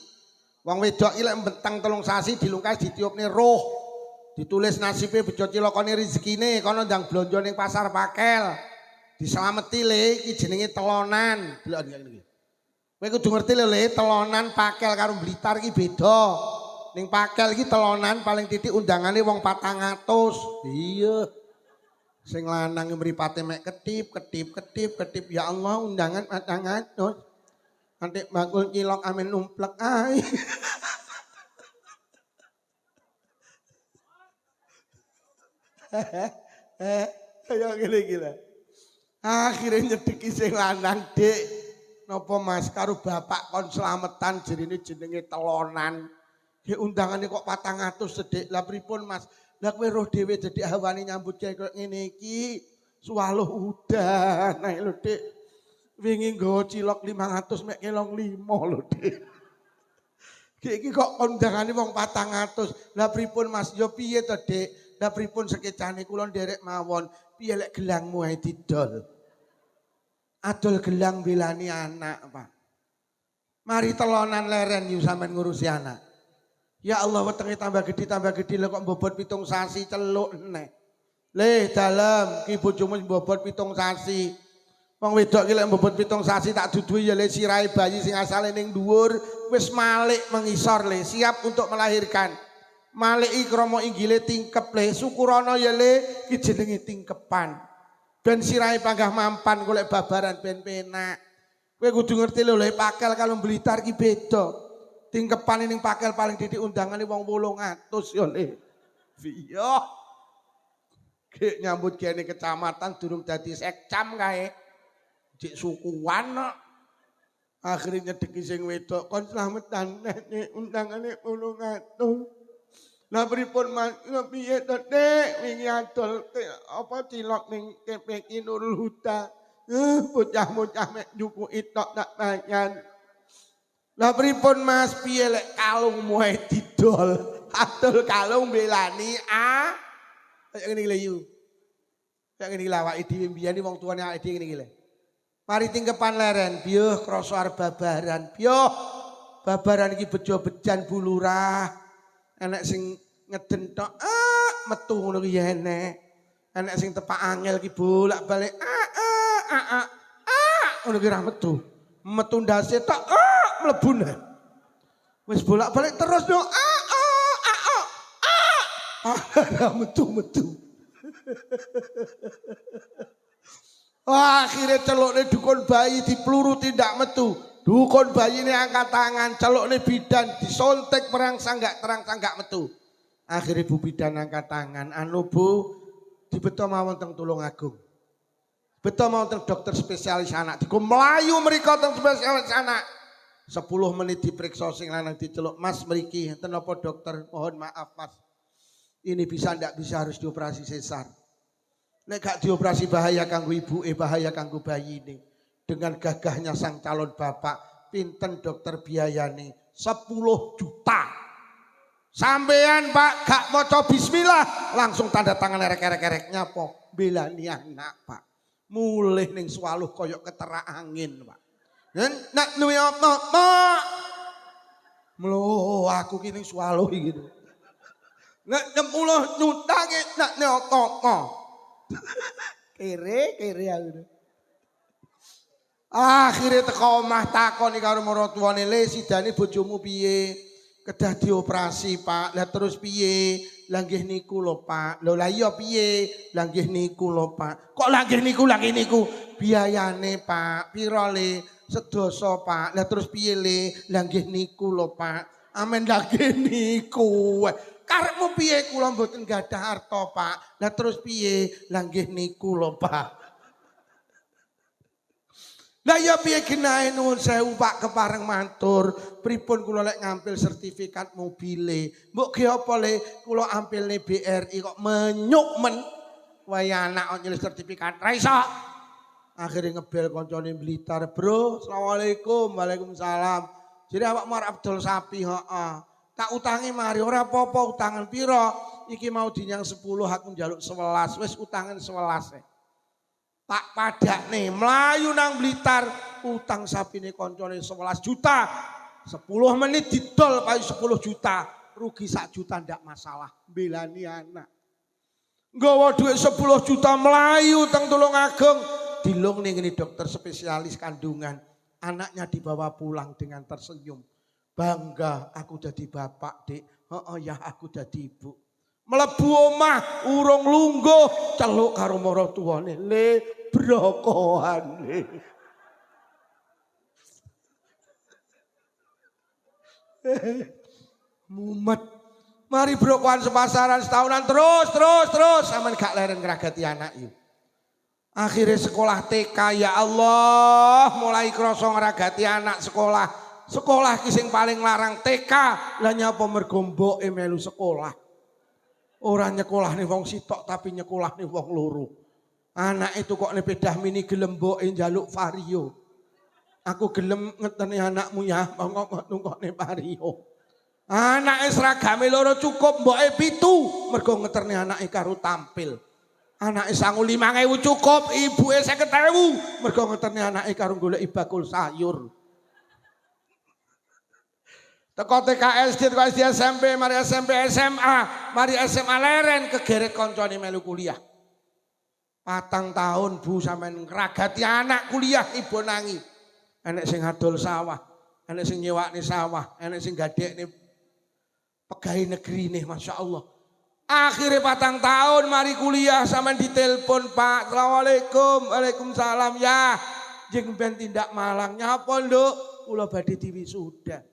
Wong wedok iki lek meteng 3 sasi dilungkas ditiupne roh. Ditulis nasibe bejo cilokane rezekine kono ndang blonjo ning pasar Pakel. Dislameti le, iki jenenge telonan. Delok ngene iki. Kowe kudu ngerti lho le, telonan Pakel karo Blitar iki beda. Ning Pakel iki telonan paling titik undangane wong 400. Iya. Sing lanang mripate mek ketip. Ya Allah undangan 400. Nanti bakul cilok amin numplek ae. Kayak ngene iki lho. Akhirnya nyedeki sing lanang, "Dik, napa Mas karo bapak kon slametan jenenge telonan. Ya undangannya kok 400 sedek. Lah pripun Mas? Lah kowe roh dhewe dadi awani nyambut gawe kok ngene iki. Swaloh udan. Nah lho Dik. Wingi nggawa cilok 500 mek kelong 5 lho Dik. Iki kok undangane wong 400. Lah pripun Mas? Ya piye to Dik? Lah pripun sekecane kula nderek mawon. Piye lek gelangmu ae didol? Adol gelang belani anak, Pak. Mari telonan leren yu sampean ngurusi anak. Ya Allah wetenge tambah gede lho kok bobot 7 sasi celuk neh. Le dalem ki bojomu bobot 7 sasi. Wong wedok ki lek bobot 7 sasi tak duduhi ya le sirahe bayi sing asale ning dhuwur wis malik mengisor le siap untuk melahirkan. Malik iki krama inggile tingkep le syukurana ya le ki jenenge tingkepan. Ben sirahe panggah mampan golek babaran ben penak. Kowe kudu ngerti lho le Pakel kalau Blitar ki beda. Tingkepan ning Pakel paling titik undangane wong 800 ya le. Iya. Ki nyambut gene kecamatan durung dadi sekcam kae. Dik sukuan kok. Akhirnya nyedeki sing wedok kon slametan nek undangane 800. Lah pripun Mas? Piye to Dik? Wingi adol apa cilok ning KPK Nurul Huda. Bocah-bocah mek nyukuki tok tak mangan. Lah pripun Mas? Piye lek kalungmu ae didol? Adol kalung belani Kayak ngene iki lho yu. Kayak ngene iki lho awake dhewe mbiyen wong tuane awake dhewe ngene iki lho. Mari tingkepan leren, biyo krasa arep babaran. Biyo babaran iki bejo-bejan bulurah. Enek sing ngeden tok metu ngono ki ya enek. Enek sing tepak angel ki bolak-balik ngono ki ra metu. Metu ndase tok mlebu neh. Wis bolak-balik terus yo metu. Akhirnya celukne dukun bayi dipeluru tindak metu. Dukun bayi ini angkat tangan, celukne bidan disontek merangsang gak metu. Akhirnya Bu Bidan angkat tangan, anu Bu, dibeto mawon teng Tulungagung. Beto mawon teng dokter spesialis anak. Diku melayu mereka teng spesialis anak. 10 menit diperiksa sing lanang diceluk, Mas mriki enten apa dokter? Mohon maaf Mas. Ini bisa ndak bisa harus dioperasi sesar. Nek gak dioperasi bahaya kanggo ibu, bahaya kanggo bayi ini. Dengan gagahnya sang calon bapak, pinten dokter biayane 10 juta. Sampean Pak gak maca bismillah, langsung tanda tangan erek-erek nyapa belani anak Pak. Mulih ning swaluh koyok keterak angin Pak. Nak nuwi apa? Mlo aku ki ning swaluh iki. Nek 10 juta ki nak nyoto. Kere aku. Akhirnya teko omah takoni karo maratuwane, "Le sidane bojomu piye? Kedah dioperasi, Pak. Lah terus piye? Lah nggih niku lho, Pak. Lho lah iya piye? Lah nggih niku lho, Pak. Kok lah nggih niku? Biayane, Pak. Piro le? Sedoso, Pak. Lah terus piye le? Lah nggih niku lho, Pak. Amen lah nggih niku. Karepmu piye? Kula mboten gadah harta, Pak. Lah terus piye? Lah nggih niku lho, Pak. Lah ya piye genahe nuwun sewu Pak kepareng matur. Pripun kula lek ngampil sertifikat mobile. Mbok ge apa le kula ampilne BRI kok menyuk men. Wae anak kok nyilih sertifikat ra iso. Akhire ngebel kancane Blitar, "Bro, asalamualaikum." "Waalaikumsalam." "Jadi awakmu arep dol sapi?" "Heeh." "Tak utangi mari." "Ora apa-apa, utangan piro?" "Iki mau dinyang 10, aku njaluk 11." "Wis utangan 11." Tak padak nih, melayu nang Blitar, utang sapine koncone 11 juta. 10 menit didol payu 10 juta. Rugi 1 juta ndak masalah, belani anak. Nggawa duit 10 juta melayu teng Tulungagung. Dilung ning ngene dokter spesialis kandungan. Anaknya dibawa pulang dengan tersenyum. "Bangga aku jadi bapak, Dik." "Heeh ya aku jadi ibu." Mlebu omah urung lungguh celuk karo maratuwane, "Le brokohan le." Mumet. Mari brokohan sepasaran setahunan terus sampean gak leren ngragati anak yuk. Akhirnya sekolah TK, ya Allah, mulai krasa ngragati anak sekolah. Sekolah ki sing paling larang TK, lah nyapa mergo mboke melu sekolah. Ora nyekolah nih wong sitok tapi nyekolah nih wong loro. Anak itu kok nepedah mini gelem mboke njaluk vario. Aku gelem ngeteni anakmu ya, kok nungkokne vario. Anake seragame loro cukup mboke 7 mergo ngeteni anake karo tampil. Anake sangu 5.000 cukup, ibuke 50.000 mergo ngeteni anake karo goleki bakul sayur. Teko TK SD, teko SD SMP, mari SMP SMA, mari SMA leren kegeret koncone melu kuliah. 4 tahun Bu sampean ngragati anak kuliah ibu nangi. Enek sing adol sawah, enek sing nyewakne sawah, enek sing gadekne pegawai negeri nih, Masya Allah. Akhirnya 4 tahun mari kuliah sampean ditelepon, "Pak, Assalamualaikum." "Waalaikumsalam." "Ya, jeng ben tindak Malang." "Nyapa, Nduk?" "Kula badhe diwisuda."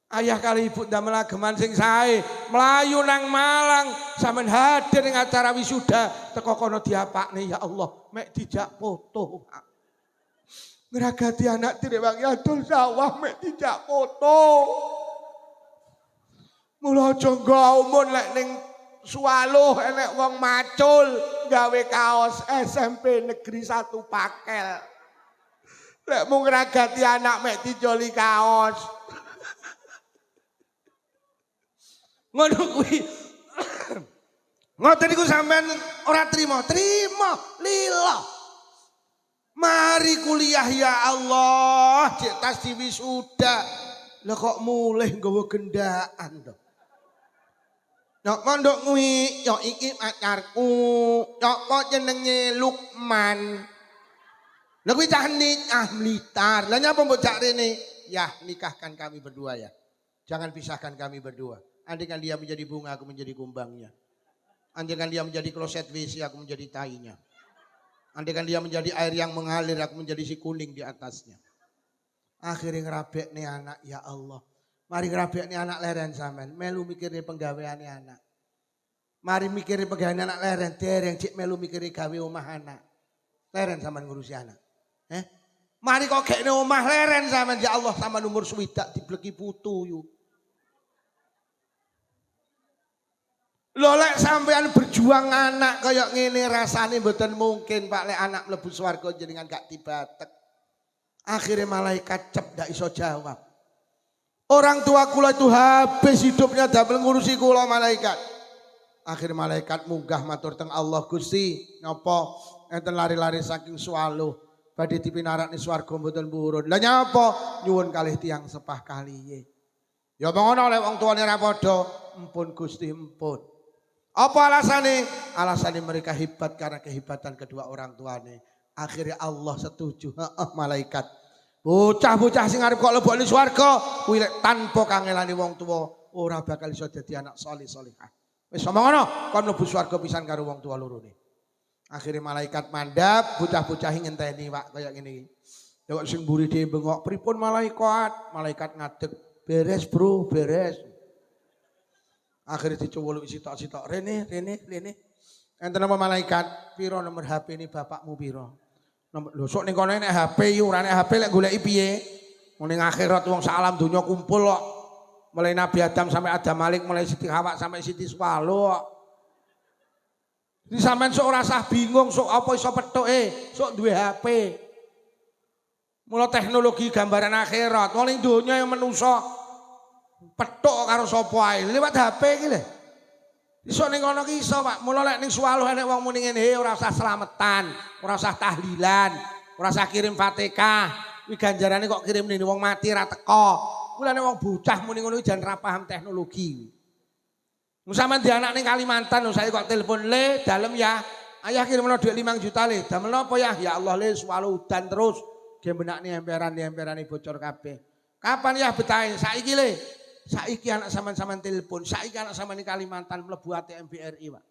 Ayah kali ibu ndamel ageman sing sae, melayu nang Malang, sampean hadir ning acara wisuda, teko kono diapakne, ya Allah, mek dijak foto. Ngragati anak direwang adol sawah mek dijak foto. Mula aja nggaumon lek ning Suwaluh enek wong macul gawe kaos SMP Negeri 1 Pakel. Lek mung ngragati anak mek dijoli kaos. Ngono kuwi. Ngoten niku sampean ora trima lillah. Mari kuliah ya Allah, cek tas diwisuda. Lah kok mulih nggawa gendaan to. Nyok mondok kuwi, yo iki pacarku. Nyok kok jenenge Lukman. Lah kuwi cah nikah Blitar. Lah nyapa mbok jak rene? Ya, nikahkan kami berdua ya. Jangan pisahkan kami berdua. Andaikan dia menjadi bunga, aku menjadi kumbangnya. Andaikan dia menjadi kloset WC, aku menjadi tainya. Andaikan dia menjadi air yang mengalir, aku menjadi si kuning di atasnya. Akhirnya ngerabek nih anak, ya Allah. Mari ngerabek nih anak leren sampean, melu mikirnya penggaweane anak. Mari mikirnya penggaweane anak leren, dereng cik melu mikirnya gawe omah anak. Leren sampean ngurusi anak. Mari kok gekne omah leren sampean, ya Allah sampean umur swidak dibleki putu yu. Lho lek sampean berjuang anak kaya ngene rasane mboten mungkin Pak lek anak mlebu swarga jenengan gak dibatek. Akhirnya malaikat cep gak iso jawab. Orang tua kula itu habis hidupnya damel ngurusi kula malaikat. Akhirnya malaikat munggah matur teng Allah Gusti nyapa enten lari-lari saking swalo badhe dipinarakne swarga mboten purun. Lah nyapa nyuwun kalih tiyang sepah kaliye. Ya ngono lek wong tuane ra padha, empun Gusti empun. Apa alasannya? Alasannya mereka hebat karena kehebatan kedua orang tuanya. Akhirnya Allah setuju. Malaikat. Bocah-bocah sing arep kok lebokne swarga kuwi lek tanpa kangelane wong tuwa ora bakal iso dadi anak saleh salehah. Wis omong ngono, kon mlebu swarga pisan karo wong tuwa lorone. Akhirnya malaikat mandap, bocah-bocah ngenteni Pak kaya ngene iki. Ya kok sing mburi dhewe bengok, pripun malaikat? Malaikat ngadeg, beres bro, beres. Akhirnya dicoba sitok-sitok. Rene. Enten nama malaikat, piro nomor HP ini bapakmu piro? Lho sok ning kono nek HP yu, ora nek HP lek goleki piye? Ning akhirat wong sak alam donya kumpul kok. Mulai Nabi Adam sampai Adam Malik, mulai Siti Hawa sampai Siti Swalo kok. Ini sampean sok ora usah bingung, sok apa iso pethuke, sok duwe HP. Mula teknologi gambaran akhirat, wong ning donya yang menungso petuk karo sapa ae liwat HP iki lho. Iso ning kono ki iso Pak. Mula lek ning swalo enek wong muni ngene, ora usah slametan, ora usah tahlilan, ora usah kirim Fatihah. Kuwi ganjarane kok kirim ning wong mati ra teko. Mulane wong bocah muni ngono jan ra paham teknologi. Mun sampean di anak ning Kalimantan lho saya kok telepon le dalem ya. Ayah kirimno dhuwit 5 juta le. Damel napa ya? Ya Allah le swalo udan terus. Ge benakne emperan-emperane bocor kabeh. Kapan ya betahe? Saiki le. Saiki anak sampean telepon, saiki anak sampean di Kalimantan mlebu ATM BRI, Pak.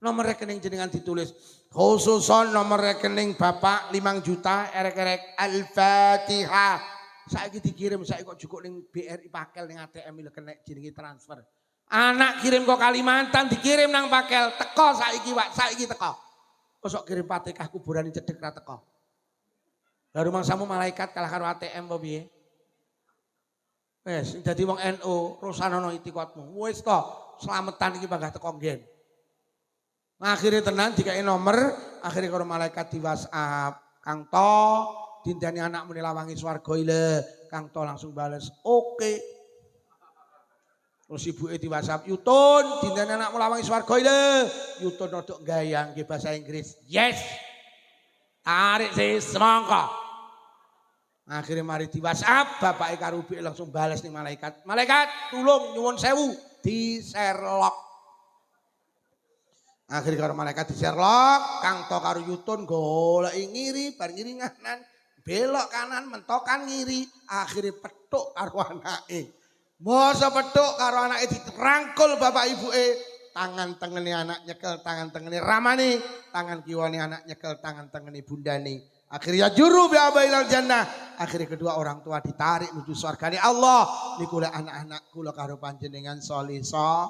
Nomor rekening jenengan ditulis, khususon nomor rekening Bapak 5 juta erek-erek Al-Fatihah. Saiki dikirim, saiki kok cukup ning BRI pakel ning ATM lho kena jenenge transfer. Anak kirim kok Kalimantan dikirim nang pakel, teko saiki, Pak, saiki teko. Kosok kirim Fatihah kuburan cedhek ra teko. Lah rumangsamu malaikat kalah karo ATM apa piye? Wes, dadi wong NU, rusanono itikadmu. Wis to, slametan iki panggah teko nggen. Akhire tenan dikai nomor, akhire karo malaikat di WhatsApp. Kang To, dinteni anakmu ni lawangi swarga ile. Kang To langsung bales, oke. Terus ibuke di WhatsApp, Yutun, dinteni anakmu lawangi swarga ile. Yutun rodok gayang nggih bahasa Inggris. Yes. Tarik sih semangka. Akhirnya mari di WhatsApp, bapak karo ubike langsung balas nih malaikat. Malaikat, tulung nyuwun sewu di Sherlock. Akhirnya karo malaikat di Sherlock, Kang To karo Yutun goleki ngiri, bar ngiri nganan, belok kanan, mentokan ngiri. Akhirnya petuk karo anake. Masa petuk karo anake dirangkul bapak ibuke. Tangan tengene anak nyekel, tangan tengene ramane, tangan kiwane anak nyekel, tangan tengene bundane. Akhirnya juru bi'abailal jannah. Akhirnya kedua orang tua ditarik menuju surgane Allah. Niku lek anak-anak kula karo panjenengan solisa.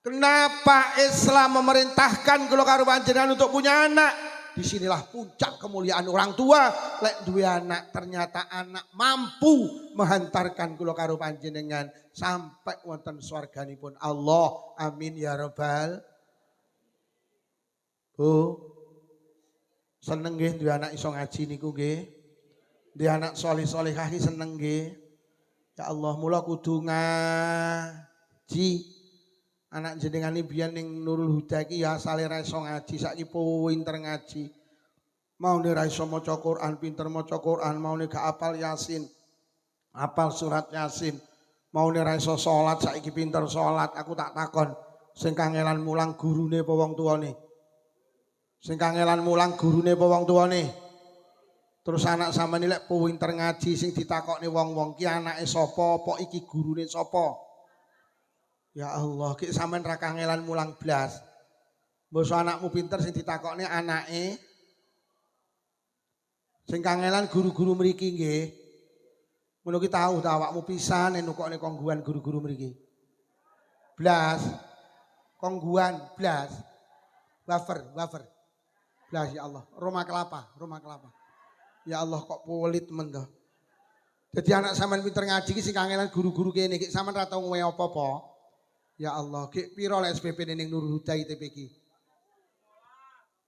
Kenapa Islam memerintahkan kula karo panjenengan untuk punya anak? Disinilah puncak kemuliaan orang tua. Lek duwe anak, ternyata anak mampu menghantarkan kula karo panjenengan sampai wonten swarganipun Allah. Amin ya rabbal. Bu, seneng nggih duwe anak iso ngaji niku nggih. Duwe anak saleh-salehah iki seneng nggih. Ya Allah, mula kudu ngaji. Anak jenengan iki biyen ning Nurul Huda iki ya asale ra iso ngaji, saiki pinter ngaji. Maune ra iso maca Quran, pinter maca Quran, maune gak hafal Yasin. Hafal surat Yasin. Maune ra iso salat, saiki pinter salat. Aku tak takon, sing kangelan mulang gurune apa wong tuane? Sing kangelan mulang gurune apa wong tuane? Terus anak sampeyan lek pinter ngaji sing ditakokne wong-wong ki anake sapa, apa iki gurune sapa? Ya Allah, ki sampeyan ra kangelan mulang blas. Mbok anakmu pinter sing ditakokne anake Sing kangelan guru-guru mriki nggih. Ngono ki tahu ta awakmu pisan nukokne kongguan guru-guru mriki. Blas. Kongguan blas. Wafer. Blas ya Allah, Roma kelapa. Ya Allah kok pelit men to. Jadi anak sampean pinter ngaji ki sing kangenan guru-guru kene iki sampean ra tau ngowe apa-apa. Ya Allah, ki piro lek SPP ning Nurul Huda ITP ki?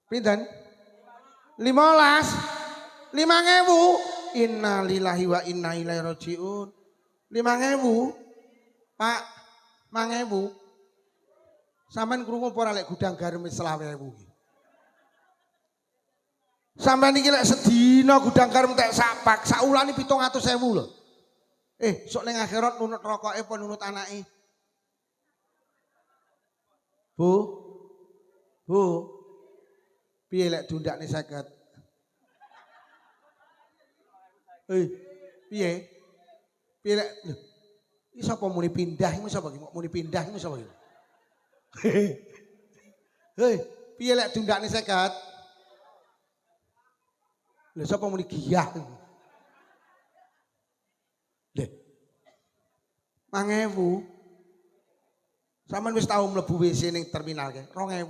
Pinten? 15. 5.000. Innalillahi wa inna ilaihi rajiun. 5.000. Pak, 5.000. Sampeyan krungu apa ora lek gudang garam wis 20.000 iki? Sampeyan iki lek sedina gudang garam tek sapak, saulane 700.000 lho. Sok ning akhirat nunut rokoke apa nunut anake? Bu. Piye lek dundakne 50? Piye? Piye lek iki sapa muni pindah iki sapa iki? Muni pindah iki sapa iki? Piye lek dundakne 50? Lha sapa muni giyah? Lho. 5.000. Sampeyan wis tau mlebu WC ning terminal ke? 2.000.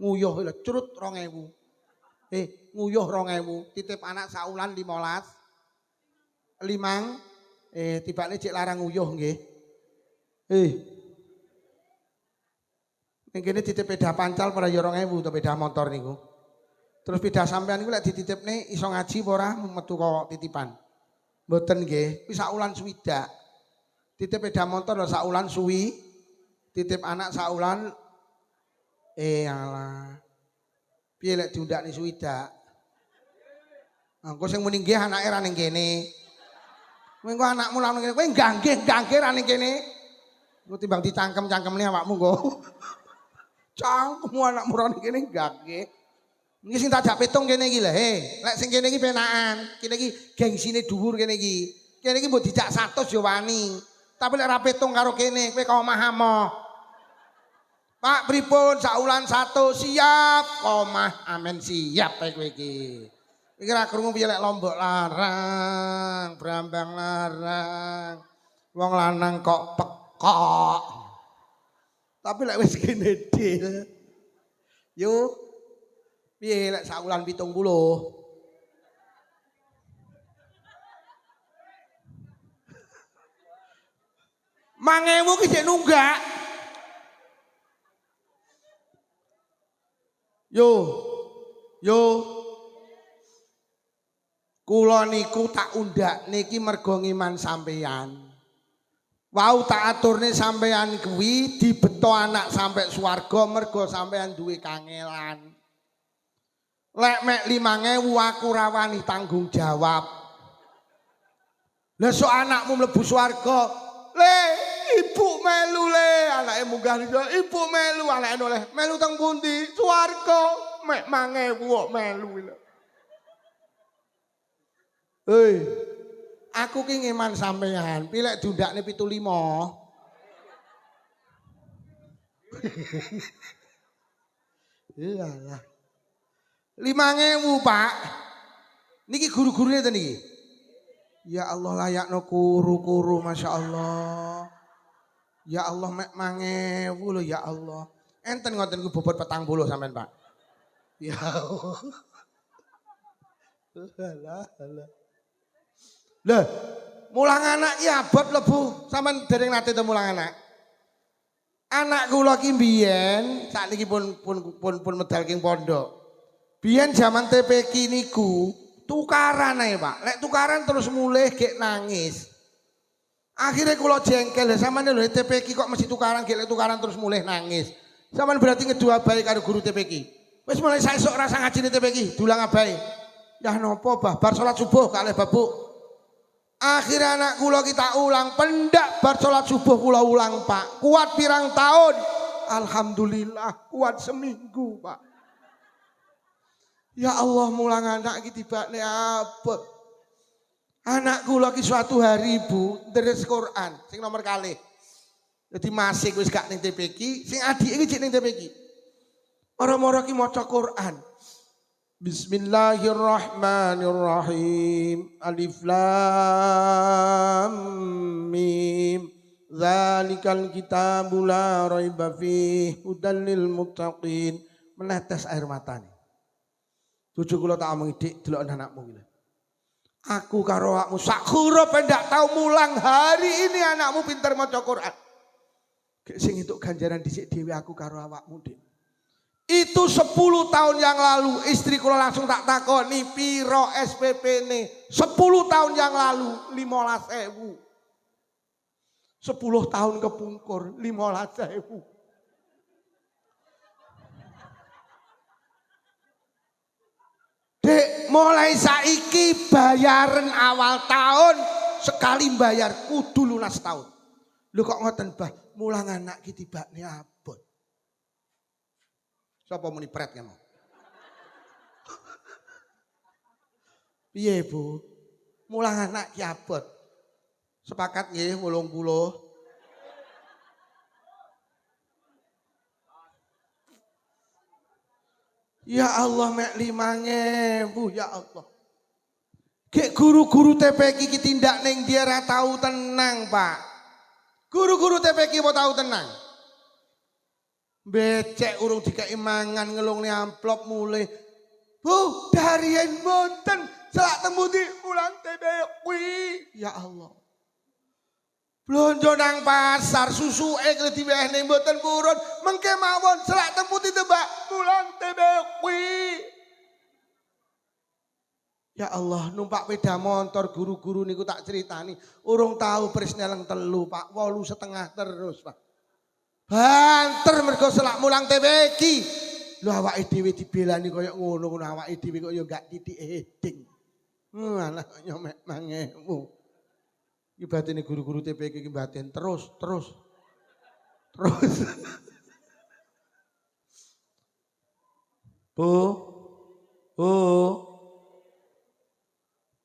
Nguyuh lho curut 2.000. Nguyuh 2.000, titip anak saulan 15. Limang tibane cek larang nguyuh nggih. Ning kene titip peda pancal para ya 2.000 to peda motor niku. Terus peda sampean niku lek dititipne iso ngaji apa ora metu kok titipan. Mboten nggih, wis saulan swidak. Titip peda motor lho saulan suwi. Titip anak saulan alah. Piye lek diundakne swidak? Engko sing muni nggih anake ra ning kene. Engko anakmu lan ngene kowe nggih ra ning kene. Engko timbang dicangkem-cangkemne awakmu nggo. Cangkemmu anakmu ra ning kene nggih. Iki sing tak jak pitung kene iki lho, lek sing kene iki penakan. Kene iki gengsine dhuwur kene iki. Kene iki mbok dijak 100 ya wani. Tapi lek ra pitung karo kene kowe ka omah-omah. Pak pripun saulan 1 siap, komah amen siap kowe iki. Iki ra krungu piye lek lombok larang, brambang larang. Wong lanang kok pekok. Tapi lek wis kene dil. Yo piye lek saulan 70. 5.000 ki jek nunggak. Yo. Kula niku tak undak niki mergo ngiman sampeyan. Wau tak aturne sampeyan kuwi dibeto anak sampai swarga mergo sampeyan duwe kangelan. Lek mek 5.000 aku ra wani tanggung jawab. Lah sok anakmu mlebu swarga, le ibu melu le anake munggah ibu melu anake oleh melu teng pundi? Swarga mek 5.000 kok melu lho. Aku ki ngeman sampean, pilek dundakne 75. Iyalah. 5.000, Pak. Niki guru-gurune to niki. Ya Allah layakno kuru-kuru Masya Allah. Ya Allah mek 5.000 lho ya Allah. Enten ngoten ku bobot 40 sampean, Pak. Ya Allah. Alah. Lah, mulang anak ki abot lho Bu. Sampeyan dereng nate to mulang anak. Anak kula ki mbiyen sakniki pun medal king pondok. Biyen zaman TPQ niku tukaran ae, Pak. Lek tukaran terus mulih gek nangis. Akhirnya kula jengkel, sampeyan lho TPQ kok mesti tukaran gek lek tukaran terus mulih nangis. Sampeyan berarti ngedua bae karo guru TPQ. Wis mulai saesuk rasa ngajine TPQ, dulang abae. Yah nopo bah, bar salat subuh kalih babuk. Akhirnya anak kula kita ulang pendak bar salat subuh kula ulang, Pak. Kuat pirang tahun? Alhamdulillah kuat seminggu, Pak. Ya Allah mulang anak iki tibane abot. Anak kula ki suatu hari Bu deres Quran sing nomor kalih. Jadi masih wis gak ning TPQ, sing adik iki cek ning TPQ. Ora-ora ki maca Quran. Bismillahirrahmanirrahim. Alif lam mim. Dzalikal kitabu la raiba fihi hudal lil muttaqin. Menetes air mata nih. Cucu kula tak omong dik delok anakmu iki. Aku karo awakmu sak huruf ndak tau mulang, hari ini anakmu pinter maca Quran. Gek sing entuk ganjaran dhisik dhewe aku karo awakmu, Dik. Itu 10 tahun yang lalu istri kula langsung tak takoni piro SPP-ne. 10 tahun yang lalu 15.000. 10 tahun kepungkur 15.000. Dek, mulai saiki bayaran awal tahun sekali bayar kudu lunas tahun. Lho kok ngoten, Bah? Mulang anak ki tibane abot. Sapa muni pret ngono? Piye, Bu? Mulang anak ki abot. Sepakat nggih 80. Ya Allah mek 5.000 ya Allah. Gek guru-guru TPQ iki tindak ning dia ora tau tenang, Pak. Guru-guru TPQ apa tau tenang? Becek urung dikei mangan ngelungne amplop mulai. Bu, darian mboten selak temudi ulang TPQ. Ya Allah. Blonjo nang pasar susuke kene diwehne mboten purun, mengke mawon selak temudi tebak ulang TPQ. Ya Allah, numpak sepeda motor guru-guru niku tak ceritani, urung tahu Prisneleng 3, Pak, 8,5 terus, Pak. Banter mergo selak mulang TPQ. Lho awake dhewe dibelani kaya ngono awake dhewe kok ya gak titik heding. Alah nyomek 5.000. Iki batine guru-guru TPQ iki batin terus. Bu.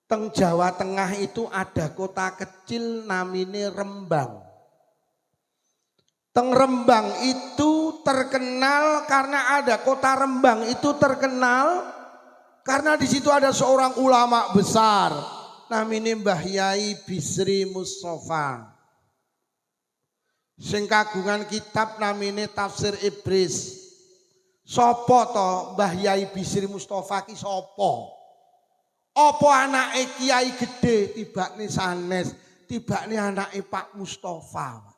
Teng Jawa Tengah itu ada kota kecil namanya Rembang. Teng Rembang itu terkenal karena ada kota Rembang itu terkenal karena di situ ada seorang ulama besar namanya Mbah Yai Bisri Mustafa. Sing kagungan kitab namanya Tafsir Ibris. Sopo to Mbah Yai Bisri Mustafa ki sopo? Apa anake kiai gede tibakne sanes, tibakne anake Pak Mustafa.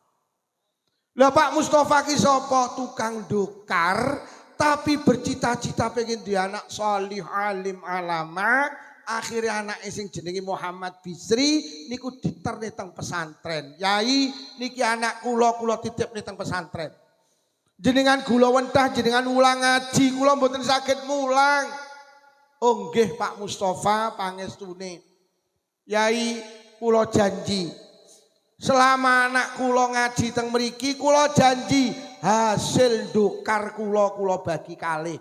Lah Pak Mustafa ki sapa? Tukang dokar tapi bercita-cita pengen di anak salih alim alama. Akhirnya anake sing jenenge Muhammad Bisri niku diterne teng pesantren. Yai niki anak kula titip teng pesantren. Jenengan kula wentah jenengan ulang ngaji, kula mboten saged mulang. Oh nggih Pak Mustafa pangestune. Yai kula janji selama anak kula ngaji teng mriki kula janji hasil dokar kula bagi kalih.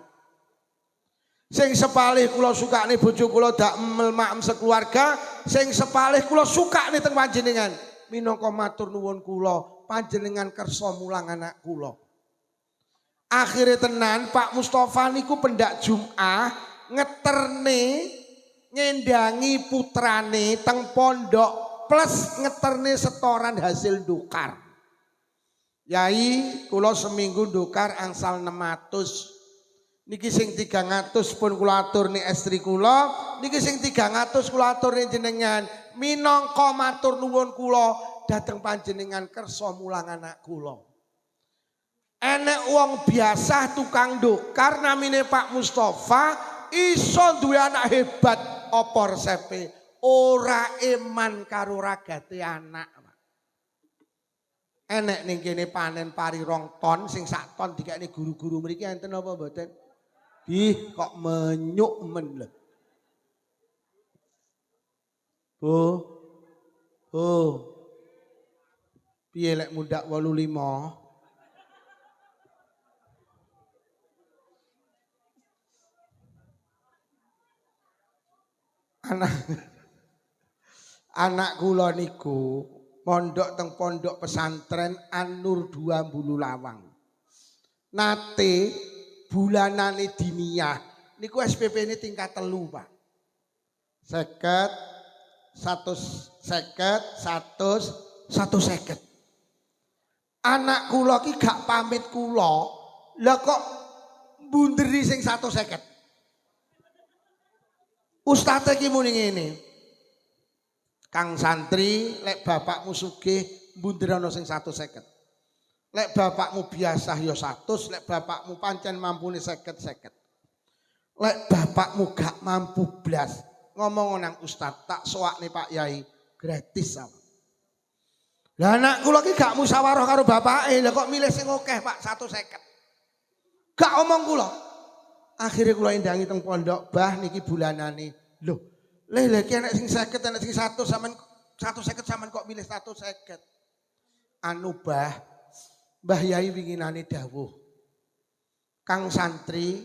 Sing sepalih kula sukane bojo kula dak maem sekeluarga, sing sepalih kula sukane teng panjenengan. Minangka matur nuwun kula panjenengan kersa mulang anak kula. Akhire tenan Pak Mustafa niku pendak Jumat ngeterne ngendangi putrane teng pondok plus ngeterne setoran hasil dokar. Yai kula seminggu dokar angsal 600. Niki sing 300 pun kula aturne estri kula, niki sing 300 kula aturne jenengan. Minangka matur nuwun kula dhateng panjenengan kersa mulang anak kula. Enek wong biasa tukang dokar namine Pak Mustafa iso duwe anak hebat apa resepe? Ora eman karo ragate anak. Enek ning kene panen pari 2 ton sing 1 ton dikekne guru-guru mriki enten apa mboten? Ih kok menyuk men lho. Bu. Piye lek mundak 85? Anak kula niku mondok teng pondok pesantren An-Nur 2 Bululawang. Nate bulanane diniyah niku SPP ini tingkat 3 Pak. 50, 150, 150. Anak kula ki gak pamit kula, lah kok bunderi sing 150. Ustaz iki muni ngene. Kang santri, lek bapakmu sugih bunderono sing 150. Lek bapakmu biasa ya 100, lek bapakmu pancen mampune 50. Lek bapakmu gak mampu blas, ngomong nang ustaz, tak soakne Pak Yai gratis sama. Lah anak kula ki gak musyawarah karo bapake, lha kok milih sing akeh Pak 150. Gak omong kula. Akhirnya kula indangi teng pondok, Bah niki bulanane. Loh, lha iki enek sing 50, enek sing 100 sampean 150 sampean kok milih 150. Anu Mbah Yai winginane dawuh. Kang santri,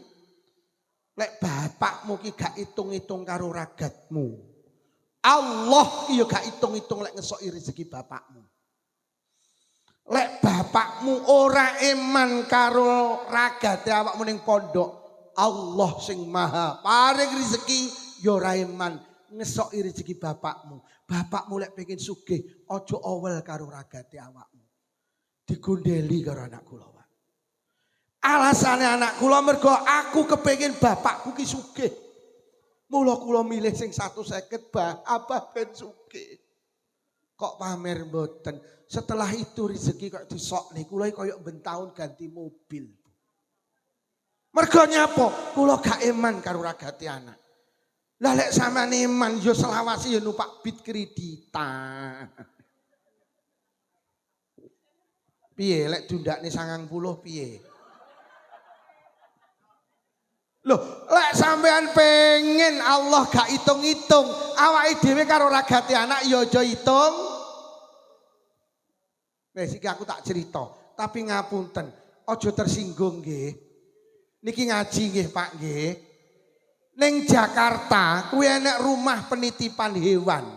lek bapakmu ki gak hitung-hitung karo ragatmu. Allah ki yo gak hitung-hitung lek ngesoki rezeki bapakmu. Lek bapakmu ora iman karo ragate awakmu ning pondok, Allah sing maha paring rezeki yo ora iman ngesoki rezeki bapakmu. Bapakmu lek pengen sugih aja owel karo ragate awakmu. Digondeli karo anak kula. Alasane anak kula mergo aku kepengin bapakku ki sugih. Mula kula milih sing 150 Bah, abah ben sugih. Kok pamer mboten. Setelah itu rezeki kok disokne kula kaya ben taun ganti mobil. Mergo nyapa? Kula gak iman karo ragate anak. Lah lek sampean iman yo selawasi yo numpak bit kreditan. Piye lek dundakne 90 piye? Loh, lek sampean pengen Allah gak hitung-hitung, awake dhewe karo ragate anak ya aja hitung. Wes iki aku tak cerita, tapi ngapunten, aja tersinggung nggih. Niki ngaji nggih Pak nggih. Ning Jakarta kuwi enek rumah penitipan hewan.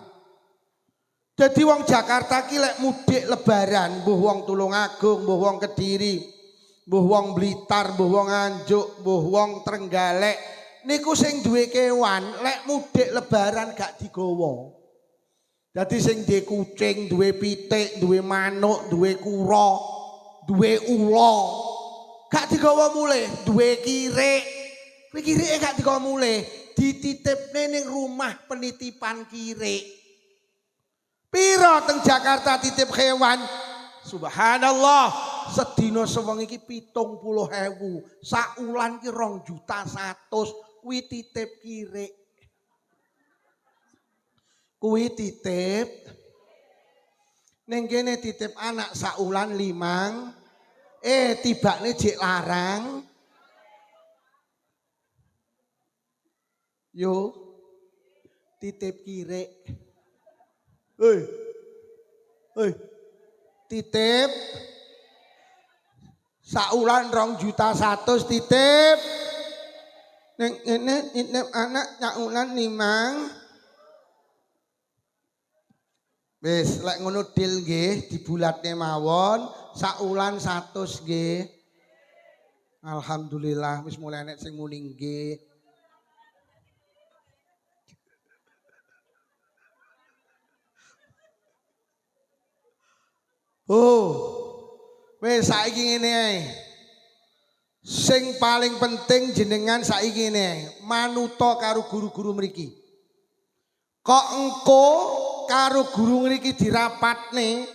Jadi wong Jakarta ki lek mudik lebaran, mbuh wong Tulungagung, mbuh wong Kediri, mbuh wong Blitar, mbuh wong Nganjuk, mbuh wong Trenggalek, niku sing duwe kewan lek mudik lebaran gak digawa. Dadi sing duwe kucing, duwe pitik, duwe manuk, duwe kura, duwe ula, gak digawa mulih, duwe kirik. Kuwi kirike gak digawa mulih, dititipne ning rumah penitipan kirik. Piro teng Jakarta titip hewan? Subhanallah, sedina sewengi iki 70.000, sak ulan ki 2.100.000 kuwi titip kirik. Kuwi titip ning kene titip anak sak ulan 5. Tibakne jek larang. Yo titip kirik. Hei, titip saulan 2.100.000 titip neng ini titip anak saulan 5. Wis lek ngono deal nggih dibulatne mawon saulan 100 nggih. Alhamdulillah wis mulai enek sing muni nggih. Wes saiki ngene ae. Sing paling penting jenengan saiki ngene ae, manuta karo guru-guru mriki. Kok engko karo guru mriki dirapatne,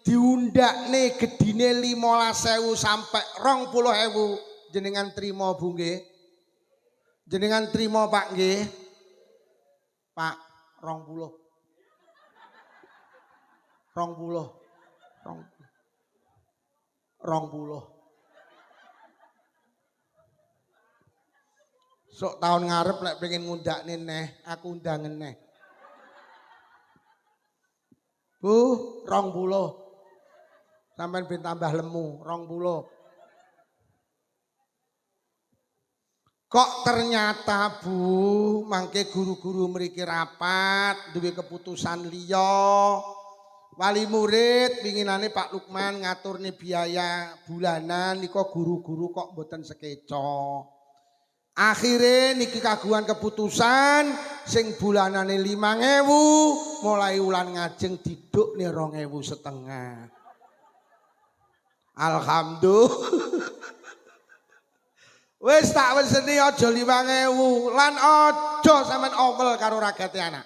diundakne gedine 15.000 sampai 20.000 jenengan trima Bu nggih. Jenengan trima Pak nggih. Pak 20. 20. Sok tahun ngarep lek pengen ngundakne neh, aku undangen neh. Bu, 20. Sampeyan ben tambah lemu, 20. Kok ternyata Bu, mangke guru-guru mriki rapat, duwe keputusan liya. Wali murid winginane Pak Lukman ngaturne biaya bulanan nika guru-guru kok mboten sekeca. Akhirnya niki kagungan keputusan sing bulanane 5.000 mulai wulan ngajeng diduk nih 2.500. Alhamdulillah. Wis tak weseni aja 5.000 lan aja sampean omel karo ragate anak.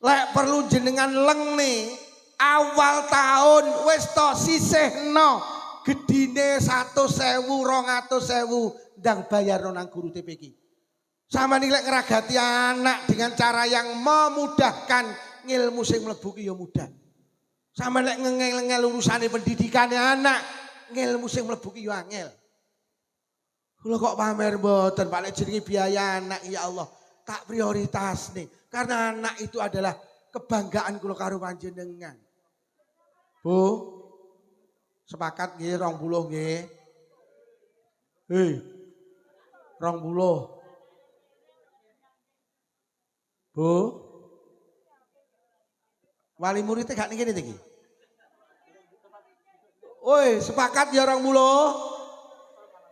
Lek perlu jenengan leng nih awal tahun wis to sisihno gedine 100.000 200.000 ndang bayarno nang guru TPQ. Sama nih lek ngeragati anak dengan cara yang memudahkan ngilmu sing mlebu ki ya mudah. Sama lek ngengel-ngel urusane pendidikane anak ngilmu sing mlebu ki ya angel. Kula kok pamer mboten Pak lek jenenge biaya anak ya Allah tak prioritas nih. Karena anak itu adalah kebanggaan kula karo panjenengan. Bu, sepakat nggih 20 nggih. Hei. 20. Bu. Wali muridnya gak niki iki. Oi, sepakat ya 20.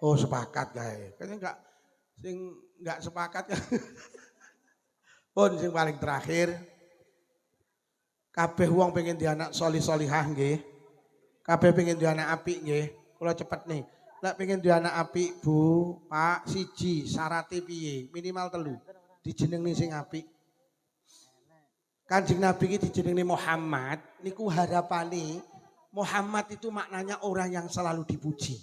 Oh, sepakat gae. Kayaknya enggak sepakat kan. Pun sing paling terakhir kabeh wong pengen di anak solih-solihah nggih. Kabeh pengen di anak apik nggih. Kula cepet nih. Lek pengen di anak apik Bu, Pak, siji syaratnya piye? Minimal 3. Dijenengi sing apik. Kanjeng Nabi iki dijenengi Muhammad, niku harapane Muhammad itu maknanya orang yang selalu dipuji.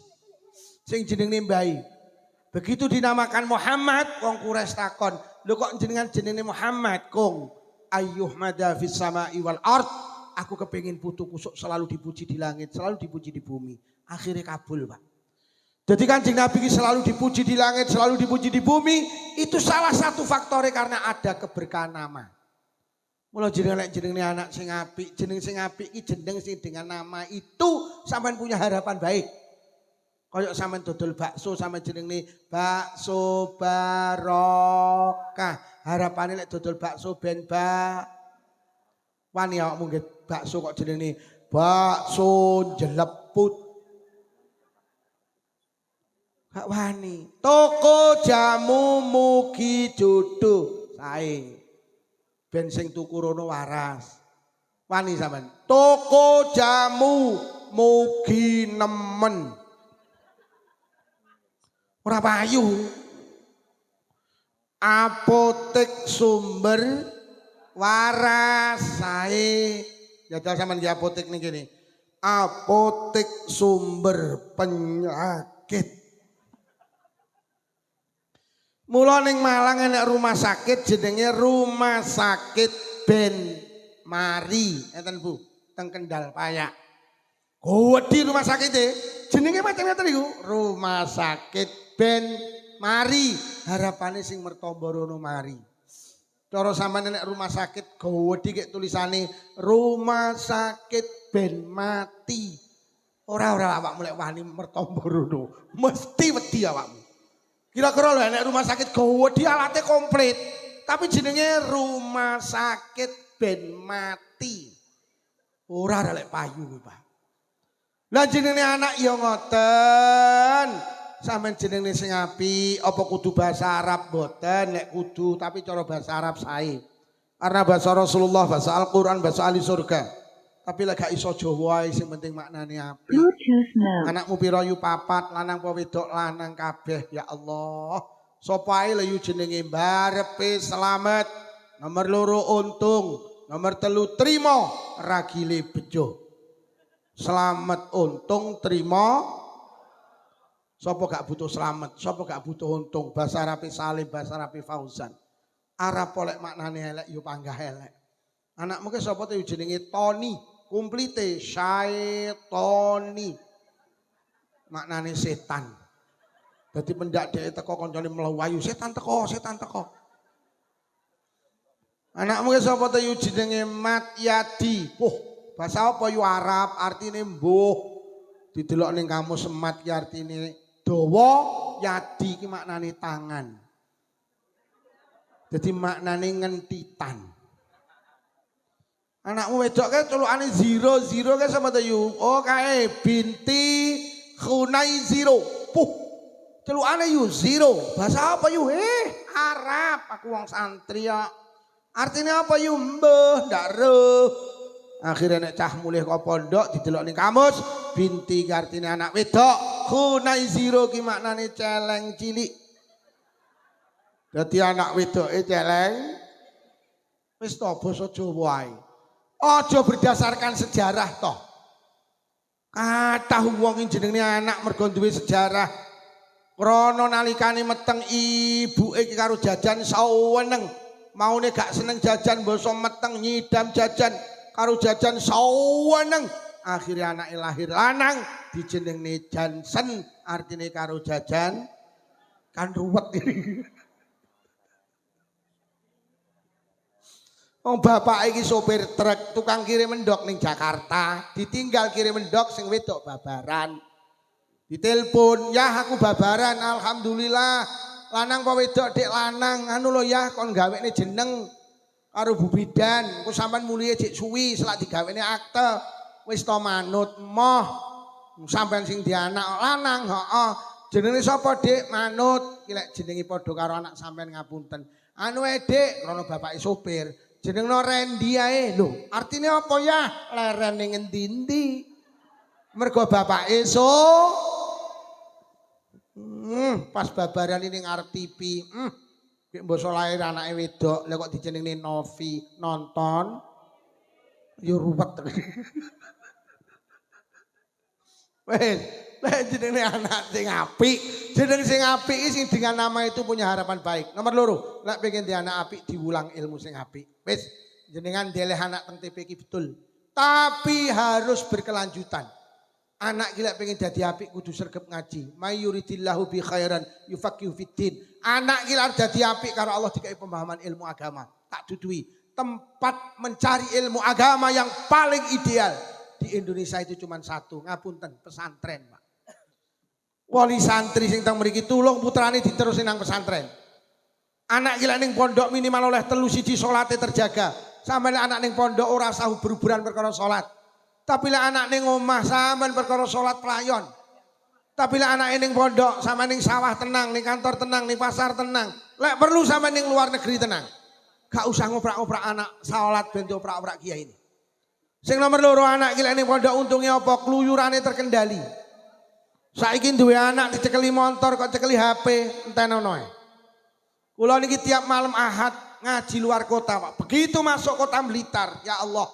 Sing jenenge mbahi. Begitu dinamakan Muhammad, wong Quraisy takon, "Lho kok jenengan Muhammad, Kong? Ayyuh madha fis sama'i wal ard." Aku kepengin putu kusuk selalu dipuji di langit, selalu dipuji di bumi. Akhirnya kabul, Pak. Jadi Kanjeng Nabi selalu dipuji di langit, selalu dipuji di bumi. Itu salah satu faktornya karena ada keberkahan nama. Mula jeneng anak sing apik, jeneng sing apik iki jeneng sing dengan nama itu sampean punya harapan baik. Kayak sampean dodol bakso sampean jenenge bakso barokah. Harapane lek dodol bakso ben wani awakmu nggih bakso kok jenenge bakso jeleput. Gak wani. Toko jamu mugi jodoh sae. Ben sing tuku rono waras. Wani sampean. Toko jamu mugi nemen. Ora payu. Apotek sumber waras sae. Jajal sampean di apotek ning kene. Apotek sumber penyakit. Mula ning Malang enek rumah sakit jenenge Rumah Sakit Ben Mari, enten Bu, teng Kendal Payak. Gede rumah sakit jenenge macam-macam iku. Rumah Sakit Ben Mari, harapane sing mertamba rono mari. Cara sampean enek rumah sakit gede kek tulisane Rumah Sakit Ben Mati. Ora awakmu lek wani mertamba rono, mesti wedi awakmu. Kira-kira lho enek rumah sakit gede alatnya komplit. Tapi jenenge Rumah Sakit Ben Mati. Ora ada lek payu Pak. Lah jenenge anak ya ngoten. Sampeyan jenenge sing apik apa kudu bahasa Arab mboten lek kudu tapi cara bahasa Arab sae. Karena bahasa Rasulullah, bahasa Al-Qur'an, bahasa ahli surga. Tapi lek gak iso Jawa sing penting maknane apik. Anakmu pira yu 4, lanang apa wedok lanang kabeh ya Allah. Sapa ae lho jenenge barepe selamat. Nomor 2 untung, nomor 3 trima ragile bejo. Selamat untung trima. Sapa gak butuh selamat, sapa gak butuh untung. Bahasa Arabe Salim, bahasa Arabe Fauzan. Arab polek maknane elek yo panggah elek. Anakmu ke sapa te jenenge Tony. Kumplite syaitoni maknane setan. Dadi pendak dhek teko kancane mlayu setan teko. Anakmu ke sapa te jenenge Matyadi. Bahasa apa yo Arab artine mbuh. Didelok ning kamus Mat ki artine dawa, yadi ki maknane tangan. Dadi maknane ngentitan. Anakmu wedok kan celukane Zero kan sama ta yu. Oh kae binti Khunai Zero. Celukane yu zero. Bahasa apa yu? Arab. Aku wong santri ya. Artinya apa yu? Mbah, ndak roh. Akhirnya nek cah mulih kok pondok didelok ning kamus, binti artine anak wedok. Khunai zero ki maknane celeng cilik. Dadi anak wedoke celeng wis to basa Jawa ae. Aja berdasarkan sejarah toh. Kathah wong jenenge anak mergo duwe sejarah. Krana nalikane meteng ibuke karo jajan saweneng. Maune gak seneng jajan basa meteng nyidam jajan karo jajan saweneng. Akhirnya anake lahir lanang dijenengne Jansen artine karo jajan kan ruwet ini. Wong bapak iki sopir truk, tukang kirim endok ning Jakarta, ditinggal kirim endok sing wedok babaran. Ditelepon, "Yah aku babaran, alhamdulillah." Lanang apa wedok Dek lanang, anu lho Yah kon gawene jeneng karo Bu Bidan, engko sampean mulihe jek suwi selak digawene akte. Wis to manut moh. Sampean sing dianak lanang, heeh. Jenenge sapa Dik? Manut. Ki lek jenenge padha karo anak sampean ngapunten. Anu Dik, krana bapake sopir. Jenengno Rendi ae lho. Artine apa ya? Leren ning endi-endi. Mergo bapake pas babaran ini ngarep TV. Ki mbasa lair anake wedok, lha kok dijenengne Novi nonton. Ya ruwet. Wes, jenenge anak sing apik. Jeneng sing apik sing dengan nama itu punya harapan baik. Nomor loro, lek pengen di anak apik diulang ilmu sing apik. Wes, jenengan deleh anak teng TP ki betul. Tapi harus berkelanjutan. Anak gila pengen jadi apik kudu sregep ngaji. May yuridillahu bi khairan yufaqihu fiddin. Anak gila jadi apik karo Allah dikai pemahaman ilmu agama. Tak dudui. Tempat mencari ilmu agama yang paling ideal di Indonesia itu cuma satu, ngapunten, pesantren, Pak. Wali santri sing teng mriki tulung putrane diterusin nang pesantren. Anak gila ning pondok minimal oleh 3 siji salate terjaga. Sampeyan anak ning pondok ora usah ubur-uburan perkara salat. Tapi lek anak ning omah sampean perkara salat pelayon. Tapi lek anak ning pondok sampean ning sawah tenang, ning kantor tenang, ning pasar tenang. Lek perlu sampean ning luar negeri tenang. Gak usah ngoprak-ngoprak anak salat ben dioprak-oprak kiai ini. Sing nomor loro anak iki lek ning pondok untungnya apa? Kluyurane terkendali. Saiki duwe anak dicekeli motor kok cekeli HP entenono ae. Kula niki tiap malam Ahad ngaji luar kota, Pak. Begitu masuk kota Blitar, ya Allah.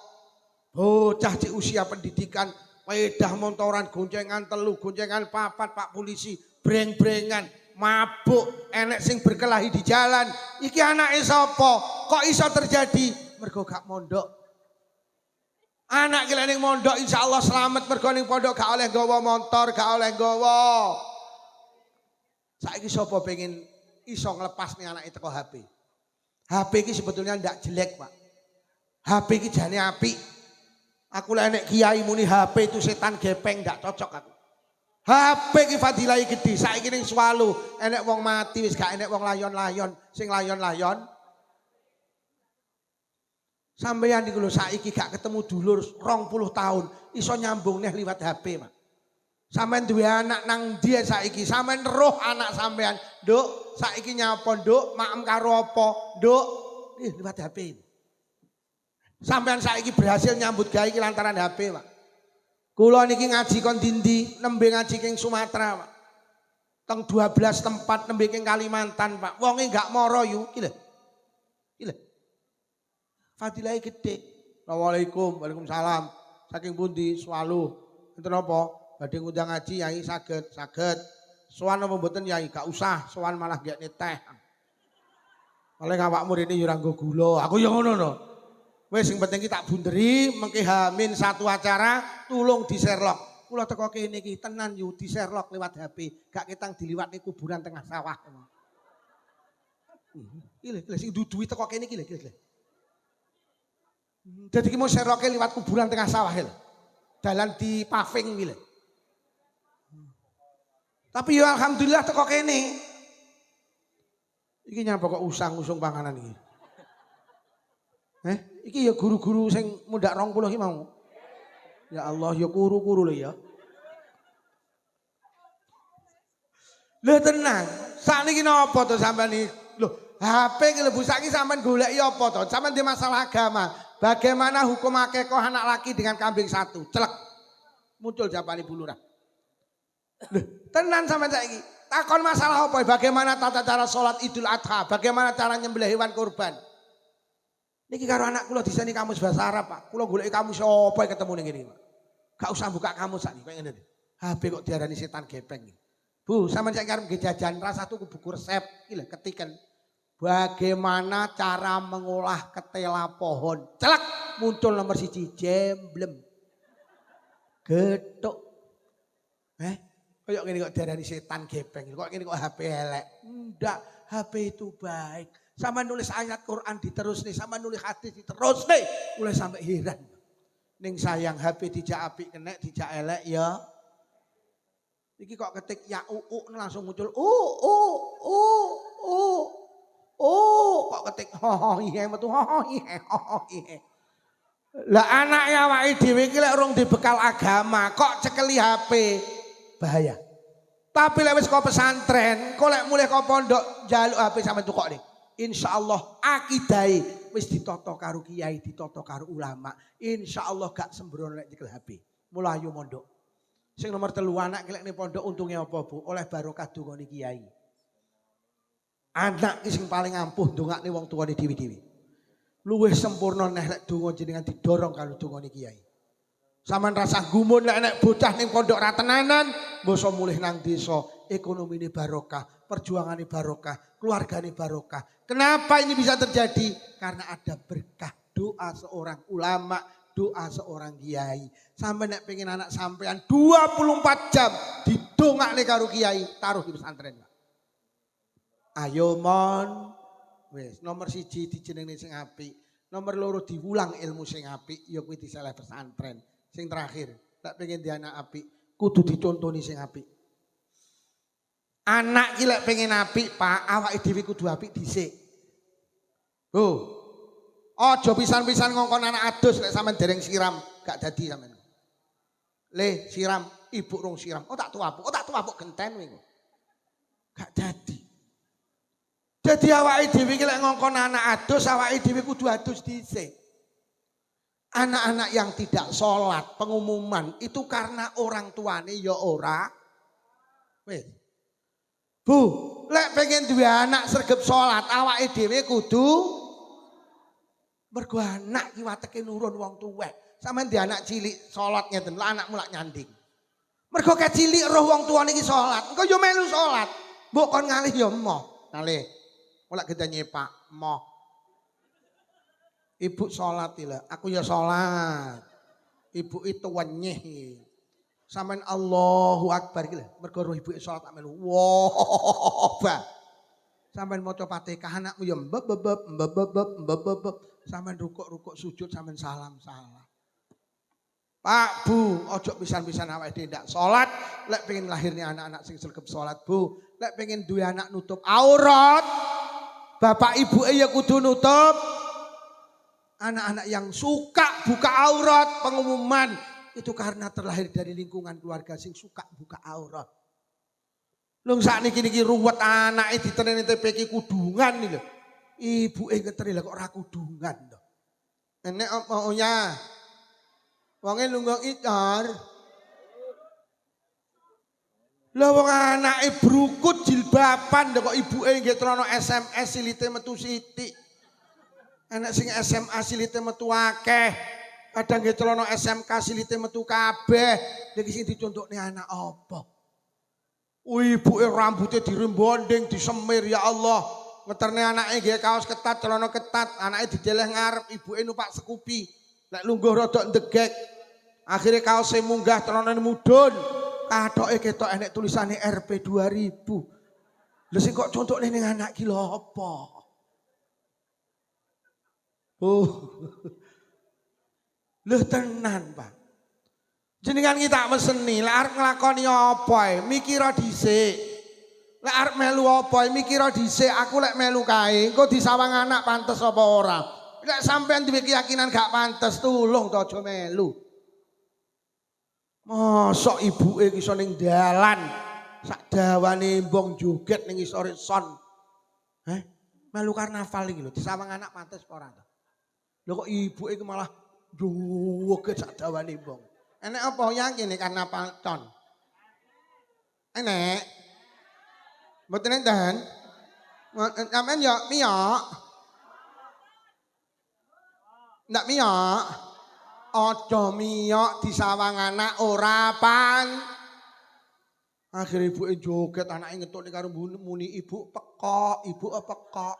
Bocah di usia pendidikan, pedah motoran goncengan 3, goncengan 4, Pak polisi, breng-brengan, mabuk, enek sing berkelahi di jalan. Iki anake sapa? Kok iso terjadi? Mergo gak mondok. Anak gila ning mondok insyaallah selamat mergo ning pondok gak oleh nggawa motor, gak oleh nggawa. Saiki sapa pengen iso nglepas nih anake teko HP? HP iki sebetulnya ndak jelek, Pak. HP iki jane apik. Aku lek enek kiai muni HP itu setan gepeng ndak cocok aku. HP iki fadilahe gedhe. Saiki ning Swalu enek wong mati wis gak enek wong layon-layon, sing layon-layon. Sampeyan niku lho saiki gak ketemu dulur 20 tahun, iso nyambung neh liwat HP, Pak. Sampeyan duwe anak nang ndi saiki? Sampeyan roh anak sampeyan, Nduk, saiki nyapa, Nduk? Maem karo apa, Nduk? Liwat HP. Sampeyan saiki berhasil nyambut gawe iki lantaran HP, Pak. Kula niki ngaji kon ndi-ndi, nembe ngaji king Sumatera, Pak. Teng 12 tempat nembe king Kalimantan, Pak. Wonge gak mara yu, iki lho. Iki lho. Fadilahe gede. Assalamualaikum, waalaikumsalam. Saking pundi? Swalu. Enten apa? Badhe ngundang ngaji Yai saged, saged. Sowan apa mboten Yai? Gak usah, sowan malah gekne teh. Oleh awakmu rene yo ora nggo gula. Aku yo ngono no. Wis sing penting ki tak bunderi mengki H-1 acara tulung di Sherlock. Kula teko kene iki tenan yo di Sherlock lewat HP, gak ketang diliwatne kuburan tengah sawah. Iki lho sing duduhi teko kene iki lho. Dadi ki mau Sherlock liwat kuburan tengah sawah lho. Dalan di paving iki lho. Tapi yo alhamdulillah teko kene. Iki nyapa kok usang-usung panganan iki. Iki ya guru-guru sing mundak 20 iki mau. Ya Allah ya kuru-kuru lho ya. Lho tenang, sakniki napa to sampean iki? Lho, HP ki lho Bu saiki sampean goleki apa to? Sampean di masalah agama. Bagaimana hukum akikoh anak laki dengan kambing satu? Celek. Muncul jawaban Ibu Lurah. Lho, tenan sampean saiki. Takon masalah apa? Bagaimana tata cara sholat Idul Adha? Bagaimana cara nyembelih hewan kurban? Niki karo anak kula diseni kamus bahasa Arab, Pak. Kula goleki kamus apa ketemu ning ngene, Pak. Gak usah buka kamus sakniki kaya ngene. HP kok diarani setan gepeng. Bu, sampean saiki arep nggih jajan rasa tuku buku resep iki lho ketiken. Bagaimana cara mengolah ketela pohon? Celak muncul nomor 1 jemblem. Gethuk. Kayak gini kok diarani setan gepeng. Kok gini kok HP elek. Enggak, HP itu baik. Sama nulis ayat Quran diterus nih, sama nulis hadis diterus nih. Mulai sampai heran. Ning sayang HP dijak apik kenek, dijak elek ya. Iki kok ketik ya langsung muncul kok ketik iya metu iya. Lah anake awake dhewe iki lek urung dibekal agama, kok cekeli HP. Bahaya. Tapi lek wis kok pesantren, kok lek mulih kok pondok njaluk HP sampean tukok nih. Insyaallah akidai wis ditata karo kiai, ditata karo ulama. Insyaallah gak sembrono lek nyekel HP. Mulayu mondok. Sing nomor 3 anak kelek ning pondok untunge apa, Bu? Oleh barokah dongane kiai. Anak ki sing paling ampuh ndongakne wong tuane dhewe-dhewe. Luwih sempurna nek lek donga jenengan didorong karo dongane kiai. Saman rasa gumun lek nek bocah ning pondok ra tenanan, mbasa mulih nang desa, ekonomine barokah, perjuangane barokah, keluargane barokah. Kenapa ini bisa terjadi? Karena ada berkah doa seorang ulama, doa seorang kiai. Sampai nek pengen anak sampean 24 jam didongakne karo kiai, taruh di pesantren. Ayo mon. Wis nomor 1 dijenengne sing apik, nomor 2 diwulang ilmu sing apik, ya kuwi diseleh pesantren. Sing terakhir, tak pengen di anak apik, kudu dicontoni sing apik. Anak ki lek pengen apik, Pak, awake dhewe kudu apik dhisik. Aja pisan-pisan ngongkon anak adus lek sampean dereng siram, gak dadi sampean. Le siram, ibu rung siram. Tak tuwapuk genten kowe. Gak dadi. Jadi awake dhewe iki lek ngongkon anak adus, awake dhewe kudu adus dhisik. Anak-anak yang tidak sholat, pengumuman itu karena orang tuane ya ora. Wes. Bu, lek pengen duwe anak sregep sholat, awake dhewe kudu mergo anak ki wateke nurun wong tuwek. Sampeyan di anak cilik sholat ngeten, lah anakmu lak nyanding. Mergo kecilik roh wong tuane iki sholat, engko yo melu sholat. Mbok kon ngalih yo emoh. Ngalih. Ora kita nyepak, emoh. Ibu sholat lah, aku ya sholat. Ibu itu wenyih. Sampeyan Allahu Akbar iki lho, mergo roh ibu sholat tak melu. Wah. Sampeyan maca Fatihah anakmu ya mbeb. Sampeyan rukuk sujud sampeyan salam. Pak, Bu, ojo pisan-pisan awake dhewe ndak sholat, lek pengen lahirnya anak-anak sing sregep sholat, Bu. Lek pengen duwe anak nutup aurat, bapak ibu ya kudu nutup. Anak-anak yang suka buka aurat pengumuman itu karena terlahir dari lingkungan keluarga sing suka buka aurat. Lung sakniki niki ruwet anake diteneni TPK kudungan nih lho. Ibuke ngeteri lah kok ora kudungan to. Enek maunya. Wonge lunga icar. Lah wong anake brukut jilbaban kok ibuke nggih trono SMS silite metu sithik. Anak sing SMA silite metu akeh. Kadang nggih celana SMK silite metu kabeh. Niki sing dicontokne anak apa? Ibuke rambutnya dirembonding, disemir ya Allah. Ngeterne anake nggih kaos ketat, celana ketat, anake dideleh ngarep, ibuke numpak Scoopy. Nek lungguh rada ndegek. Akhire kaose munggah, celanane mudhun. Kathoke ketok enek tulisane RP 2000. Lha sing kok contokne ning anak ki lho apa? Lho tenan, Pak. Jenengan kita meseni, lek arep nglakoni apa mikira dhisik. Lek arep melu apa mikira dhisik, aku lek melu kae, engko disawang anak pantes apa ora. Lek sampean duwe keyakinan gak pantes, tulung to aja melu. Mosok ibuke iso ning dalan sak dawane mbong joget ning isore son. Melu karnaval iki lho, disawang anak pantes apa ora to? Lho kok ibuke iki malah joget sak dawane mbong. Enek apa yakin nek karnaval ton? Enek. Mboten enten. Sampeyan yo miyok. Ndak miyok. Aja miyok disawang anak ora pan. Akhire ibuke joget, anake ngetuk karo muni ibu pekok, ibu pekok.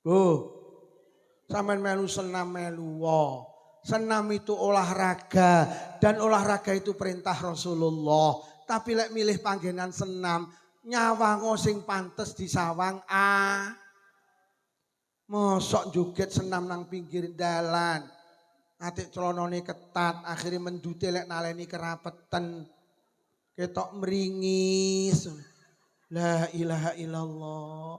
Bu, sampean melu senam melu. Senam itu olahraga dan olahraga itu perintah Rasulullah. Tapi lek milih panggenan senam, nyawang sing pantes disawang mosok joget senam nang pinggir dalan. Atik celonone ketat, akhirnya mendute lek naleni kerapetan. Ketok meringis. La ilaha illallah.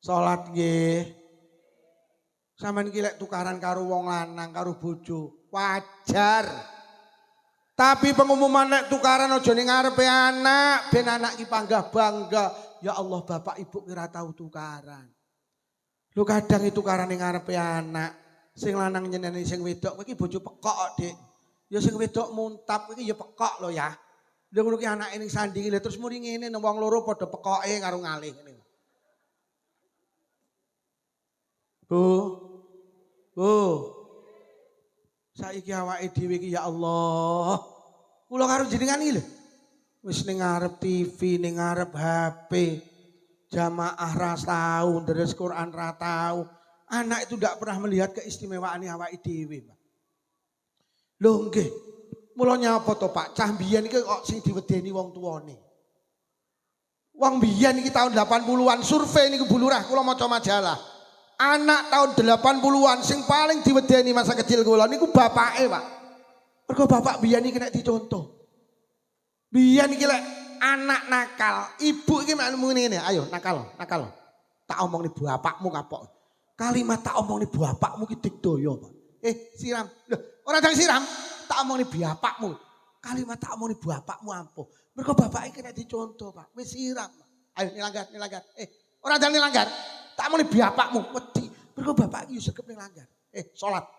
Salat nggih. Sampeyan ki lek tukaran karo wong lanang karo bojo, wajar. Tapi pengumuman lek tukaran aja ning ngarepe anak, ben anak ki panggah bangga. Ya Allah bapak ibu kira tahu tukaran. Lu kadang itu tukaran ning ngarepe anak, sing lanang nyeneni sing wedok iki bojo pekok, Dik. Ya sing wedok muntap iki ya pekok lho ya. Lha ngono ki anake ning sandi lha terus muri ngene nang wong loro padha pekoke karo ngalih ngene. Bu. Saiki awake dhewe iki ya Allah. Kula karo jenengan iki lho. Wis ning ngarep TV, ning ngarep HP. Jamaah ra tau, deres Quran ra tau. Anak itu tidak pernah melihat keistimewaan awake dhewe, Pak. Lho nggih. Mula nyapa to, Pak? Cah mbiyen iki kok sing diwedeni wong tuane. Wong mbiyen iki tahun 80-an survei niku Bu Lurah kula maca majalah. Anak tahun 80-an sing paling diwedeni masa kecil kula niku bapake, Pak. Mergo bapak mbiyen iki nek dicontoh. Biyen iki lek anak nakal, ibu iki mek muni ngene, ayo nakal. Tak omongni bapakmu kapok. Kalimat tak omongni bapakmu ki digdaya, Pak. Siram. Loh, ora dang siram. Tak omongni bapakmu. Kalimat tak omongni bapakmu ampuh. Mergo bapak iki nek dicontoh, Pak. Wis siram. Ayo nilanggar. Ora dang nilanggar. Tak omongni bapakmu wedi. Mergo bapak iki yo segep nilanggar. Salat.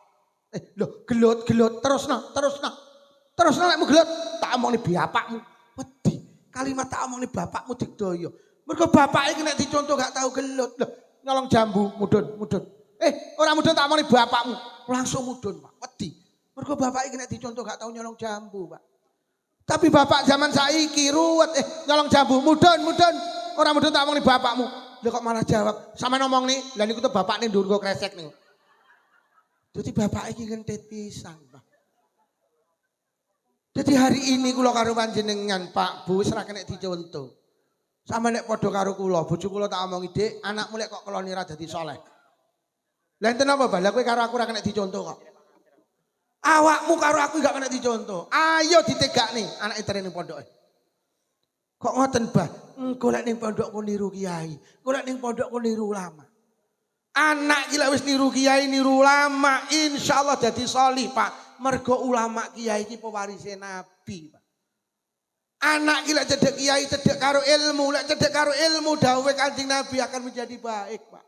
Lho, gelut terusno. Terusno lek mu gelut tak omongni bapakmu wedi. Kalimat tak omongni bapakmu digdaya. Mergo bapak iki nek dicontoh gak tahu gelut. Loh, nyolong jambu mudun. Ora mudun tak omongni bapakmu. Langsung mudun, Pak. Wedi. Mergo bapak iki nek dicontoh gak tahu nyolong jambu, Pak. Tapi bapak zaman saiki ruwet nyolong jambu mudun. Ora mudun tak omongni bapakmu. Lho kok malah jawab, sampean omongni, lha niku tuh bapak ning ndur nggo kresek niku. Dadi bapak iki ngentit pisan, Pak. Jadi hari ini kula karo panjenengan Pak Bu wis ra kena dicontoh. Sama nek padha karo kula, bojo kula tak omongi, Dik, anakmu lek kok keloni ra dadi saleh. Lah enten apa, Bal? Lah kowe karo aku ra kena dicontoh kok. Awakmu karo aku gak kena dicontoh. Ayo ditegakne anake terene pondoke. Kok ngoten, Bah? Engko lek ning pondok ku niru kiai, engko lek ning pondok ku niru ulama. Anak iki lek wis niru kiai, niru ulama, insyaallah dadi sholih, Pak. Mergo ulama kiai iki pewarise Nabi, Pak. Anak iki lek cedhek kiai, cedhek karo ilmu, lek cedhek karo ilmu dawuhe Kanjeng Nabi akan menjadi baik, Pak.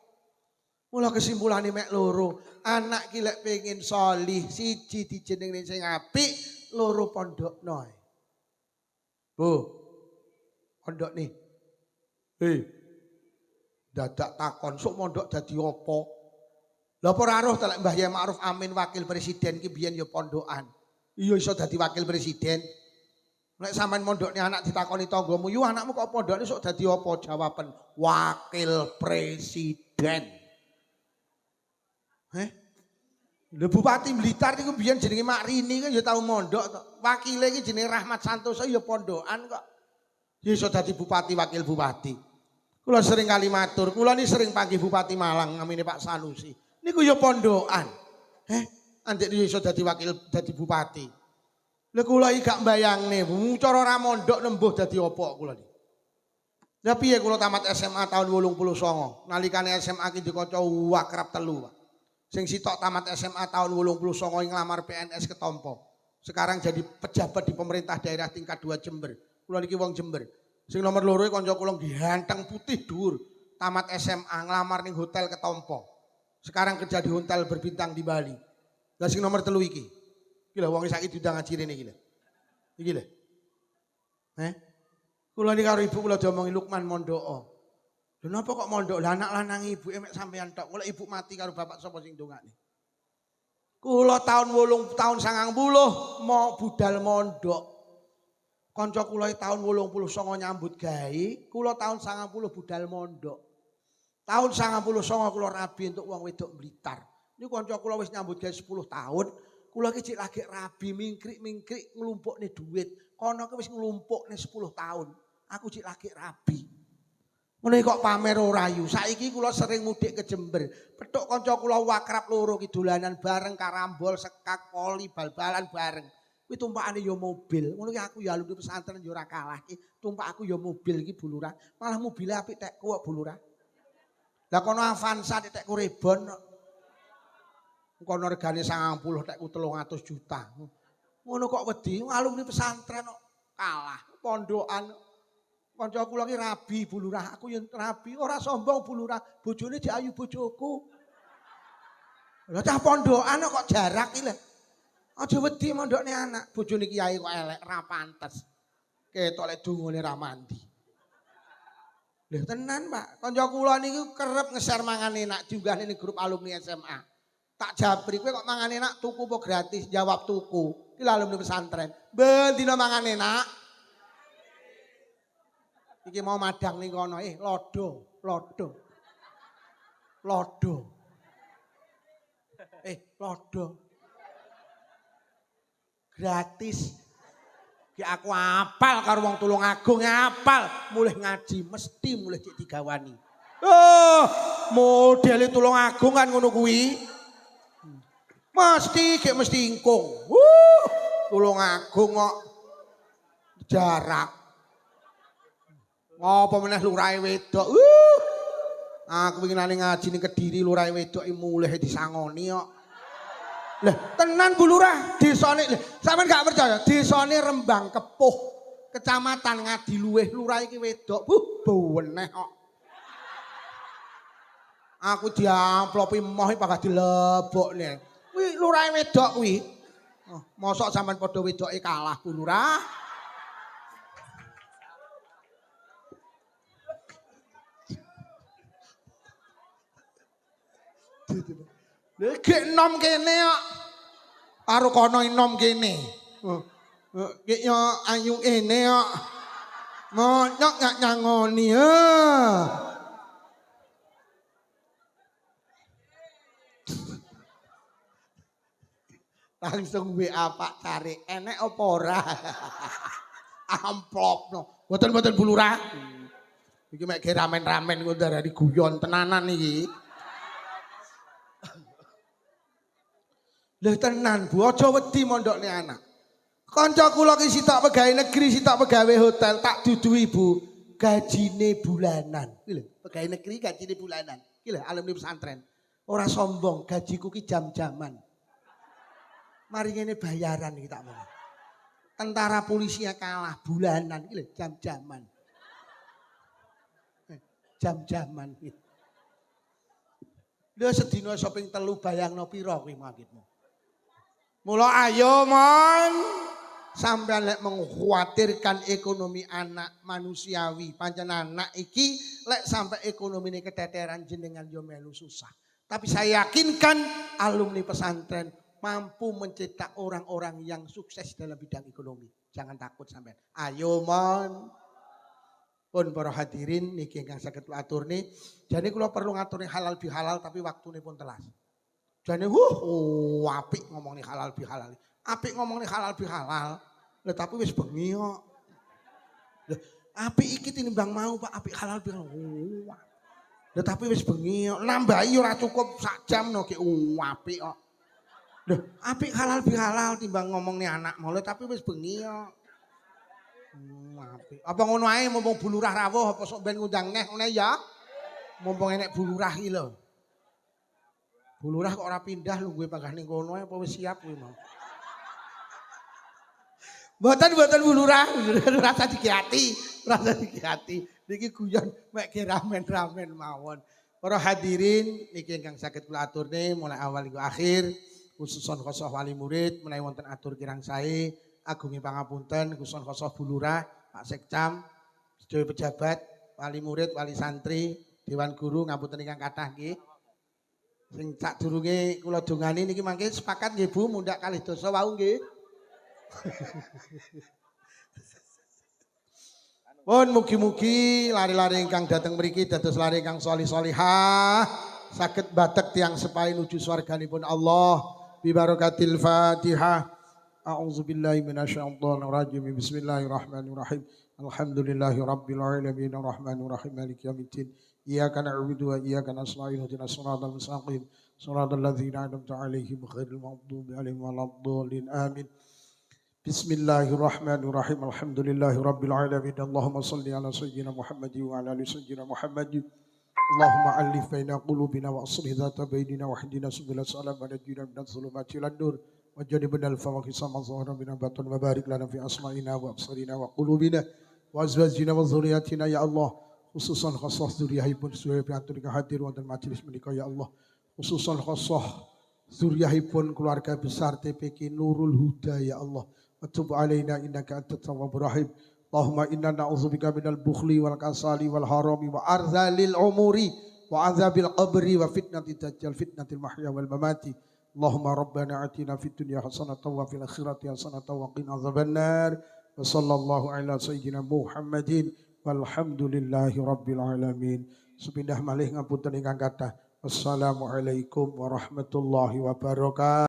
Mula kesimpulane mek loro, anak iki lek pengin sholih, siji dijenengne sing apik, loro pondokno. Bu. Pondok nih. Dadak takon sok mondok dadi apa? Lha apa ora roh ta lek Mbah Yai Ma'ruf Amin wakil presiden ki biyen ya pondokan. Iya iso dadi wakil presiden. Nek sampean mondokne anak ditakoni tanggamu, "Yu anakmu kok pondokne sok dadi apa?" Jawaban, "Wakil presiden." Lha Bupati Blitar niku biyen jenenge Mak Rini kan ya tau mondok to. Wakile iki jenenge Rahmat Santoso ya pondokan kok. Ya iso dadi bupati wakil bupati. Kula sering kali matur, kula ni sering panggil Bupati Malang namine Pak Sanusi. Niku ya pondokan. Andek iso dadi wakil dadi bupati. Lha kula iki gak mbayangne, cara ora mondok nembuh dadi apa kula iki. Lah piye kula tamat SMA tahun 89. Nalikane SMA ki dikaca akrab telu, Pak. Sing sitok tamat SMA tahun 89 nglamar PNS ketompo. Sekarang jadi pejabat di pemerintah daerah tingkat 2 Jember. Kula niki wong Jember. Sing nomor loro kanca kula ganteng putih dhuwur. Tamat SMA nglamar ning hotel ketompo. Sekarang kerja di hotel berbintang di Bali. Lah sing nomor 3 iki. Iki lho wong saiki diundang ngaji rene iki lho. Iki lho. Kula niki karo ibu kula diomongi Lukman mondoko. Lha napa kok mondok? Lah anak lanang ibuke mek sampean tok. Kula ibu mati karo bapak sapa sing ndongakne. Kula tahun 90 mau budal mondok. Kanca kula tahun 89 nyambut gawe, kula tahun 90 budal mondok. Tahun 99 kula rabi untuk wong wedok Blitar. Niku kanca kula wis nyambut gawe 10 tahun, kula iki cek lagi rabi mingkrik-mingkrik nglumpukne dhuwit. Kono ki wis nglumpukne 10 tahun. Aku cek lagi rabi. Ngono kok pamer ora ayu. Saiki kula sering mudik ke Jember. Petuk kanca kula wakrab loro ki dolanan bareng karambol, sekak, poli, bal-balan bareng. Kuwi tumpakane ya mobil. Ngono ki aku ya alumni pesantren ya ora kalah ki. Tumpak aku ya mobil iki Bu Lurah. Malah mobile apik tekku kok Bu Lurah. Lah kono Avanza tekku Rebon. Kono regane 90 tekku 300 juta. Ngono kok wedi alumni pesantren kok kalah. Pondokan kanca kula ki rabi Bu Lurah, aku yen rabi ora sombong Bu Lurah, bojone jek ayu bojoku. Lah cah pondokan kok jarak iki lho. Aja wedi mondokne anak, bojone kiai kok elek ra pantes. Ketok lek dungane ra mandi. Lho tenan, Pak. Kanca kula niku kerep ngeser mangan enak diunggah ning grup alumni SMA. Tak jabri kowe kok mangan enak tuku apa gratis? Jawab tuku. Ki alumni pesantren. Ben dina mangan enak. Iki mau madang ning kono, lodo. Lodo. Gratis. Ki aku apal karo wong Tulungagung apal, mulih ngaji mesti mulih cek digawani. Oh, modele Tulungagung kan ngono kuwi. Mesti ingkung. Tulungagung kok jarak. Apa meneh lurahe wedok. Aku winginane ngaji ning Kediri lurahe wedok mulih disangoni kok. Lah tenan Bu Lurah, desane sampean gak percaya, desane Rembang Kepuh, Kecamatan Ngadiluwih, lurah iki wedok. Buweneh kok. Aku diamplopi moh bakal dilebokne. Kuwi lurahe wedok kuwi. Mosok sampean padha wedoke kalah Bu Lurah. Gek nom kene kok. Karo kono nom kene. Gek yo ayu kene kok. Monyok gak nyangoni. Langsung WA Pak Cari, enek apa ora? Amplopno. Mboten Bu Lurah. Iki mek ramen-ramen kok darani guyon tenanan iki. Lha tenan Bu, aja wedi mondokne anak. Kanca kula ki sitok pegawai negeri, sitok pegawai hotel, tak duduhi Bu, gajine bulanan. Iki lho, pegawai negeri gajine bulanan. Iki lho alumni pesantren. Ora sombong, gajiku ki jam-jaman. Mari ngene bayaran iki tak ngomong. Tentara polisinya kalah bulanan iki lho jam-jaman. Jam-jaman iki. Lha sedina shopping 3 bayangno pira kuwi mangkitmu? Mula ayo mon sampean lek mengkhawatirkan ekonomi anak manusiawi pancen anak iki lek sampai ekonomine keteteran jenengan yo melu susah. Tapi saya yakinkan alumni pesantren mampu mencetak orang-orang yang sukses dalam bidang ekonomi. Jangan takut sampean. Ayo mon. Pun para hadirin niki ingkang saged kula aturne. Jane kula perlu ngaturne halal bihalal tapi waktune pun telas. Jane apik ngomongnya halal bihalal. Apik ngomongnya halal bihalal. Lah tapi wis bengi kok. Lah apik iki tinimbang mau Pak apik halal bihalal. Lah tapi wis bengi kok. Nambahi ora cukup sak jam no ki apik kok. Lah apik halal bihalal timbang ngomongnya anak mau tapi wis bengi kok. Apik. Apa ngono ae mumpung Bu Lurah rawuh apa sok ben ngundang neh ngene ya. Mumpung enek Bu Lurah iki lho. Bu Lurah kok ora pindah lu gue panggah ning kono apa wis siap kuwi mau. Mboten Bu Lurah, rasa dikiyati, rasa dikiyati. Niki guyon mek ramen-ramen mawon. Para hadirin niki ingkang saged kula aturne mulai awal hingga akhir khususon khosoh wali murid menawi wonten atur kirang sae agungi pangapunten khususon khosoh Bu Lurah, Pak Sekcam, sedaya pejabat, wali murid, wali santri, dewan guru ngapunten ingkang kathah nggih. Sing sadurunge kula dongani niki mangke sepakat nggih Bu mundhak kalih dosa wau nggih. Pun mugi-mugi lari-lari ingkang dateng mriki dados lari ingkang solih-solihah saged batek tiang sepahe nuju swarganipun Allah bi barakatil Fatihah. A'udzubillahi minasyaitonir rajim. Bismillahirrahmanirrahim. Alhamdulillahirabbil alamin arrahmanir rahim maliki yaumiddin. Iyyaka na'budu wa iyyaka nasta'in ihdinas siratal mustaqim. Shiratal ladzina an'amta 'alaihim ghairil maghdubi 'alaihim waladdallin. Amin. Bismillahirrahmanirrahim. Alhamdulillahirabbil alamin. Allahumma shalli ala sayyidina Muhammad wa ala ali sayyidina Muhammad. Allahumma alif baina qulubina wa aslih dzata bainina wa hdina subulal salam wa najjina minadh dhulumati ilan nur wa jannibna al-fawahisha ma zahara minha batun wa barik lana fi asma'ina wa absarina wa qulubina wa azwajina wa dzurriyyatina ya Allah. Khususan khassah dzurriyyahipun sedaya piantun ingkang hadir wonten majelis menika ya Allah. Khususan khassah dzurriyyahipun keluarga besar TPQ Nurul Huda ya Allah. Atub alaina innaka antat tawwabur rahim. Allahumma inna na'udzubika minal bukhli wal kasali wal harami wa arzalil umuri wa azabil qabri wa fitnati dajjal fitnatil mahya wal mamati. Allahumma rabbana atina fid dunya hasanatan wa fil akhirati hasanatan wa qina adzabannar. Wa sallallahu ala sayyidina Muhammadin walhamdulillahi rabbil alamin. Sepindah malih ngapunten ingkang kathah. Wassalamualaikum warahmatullahi wabarakatuh.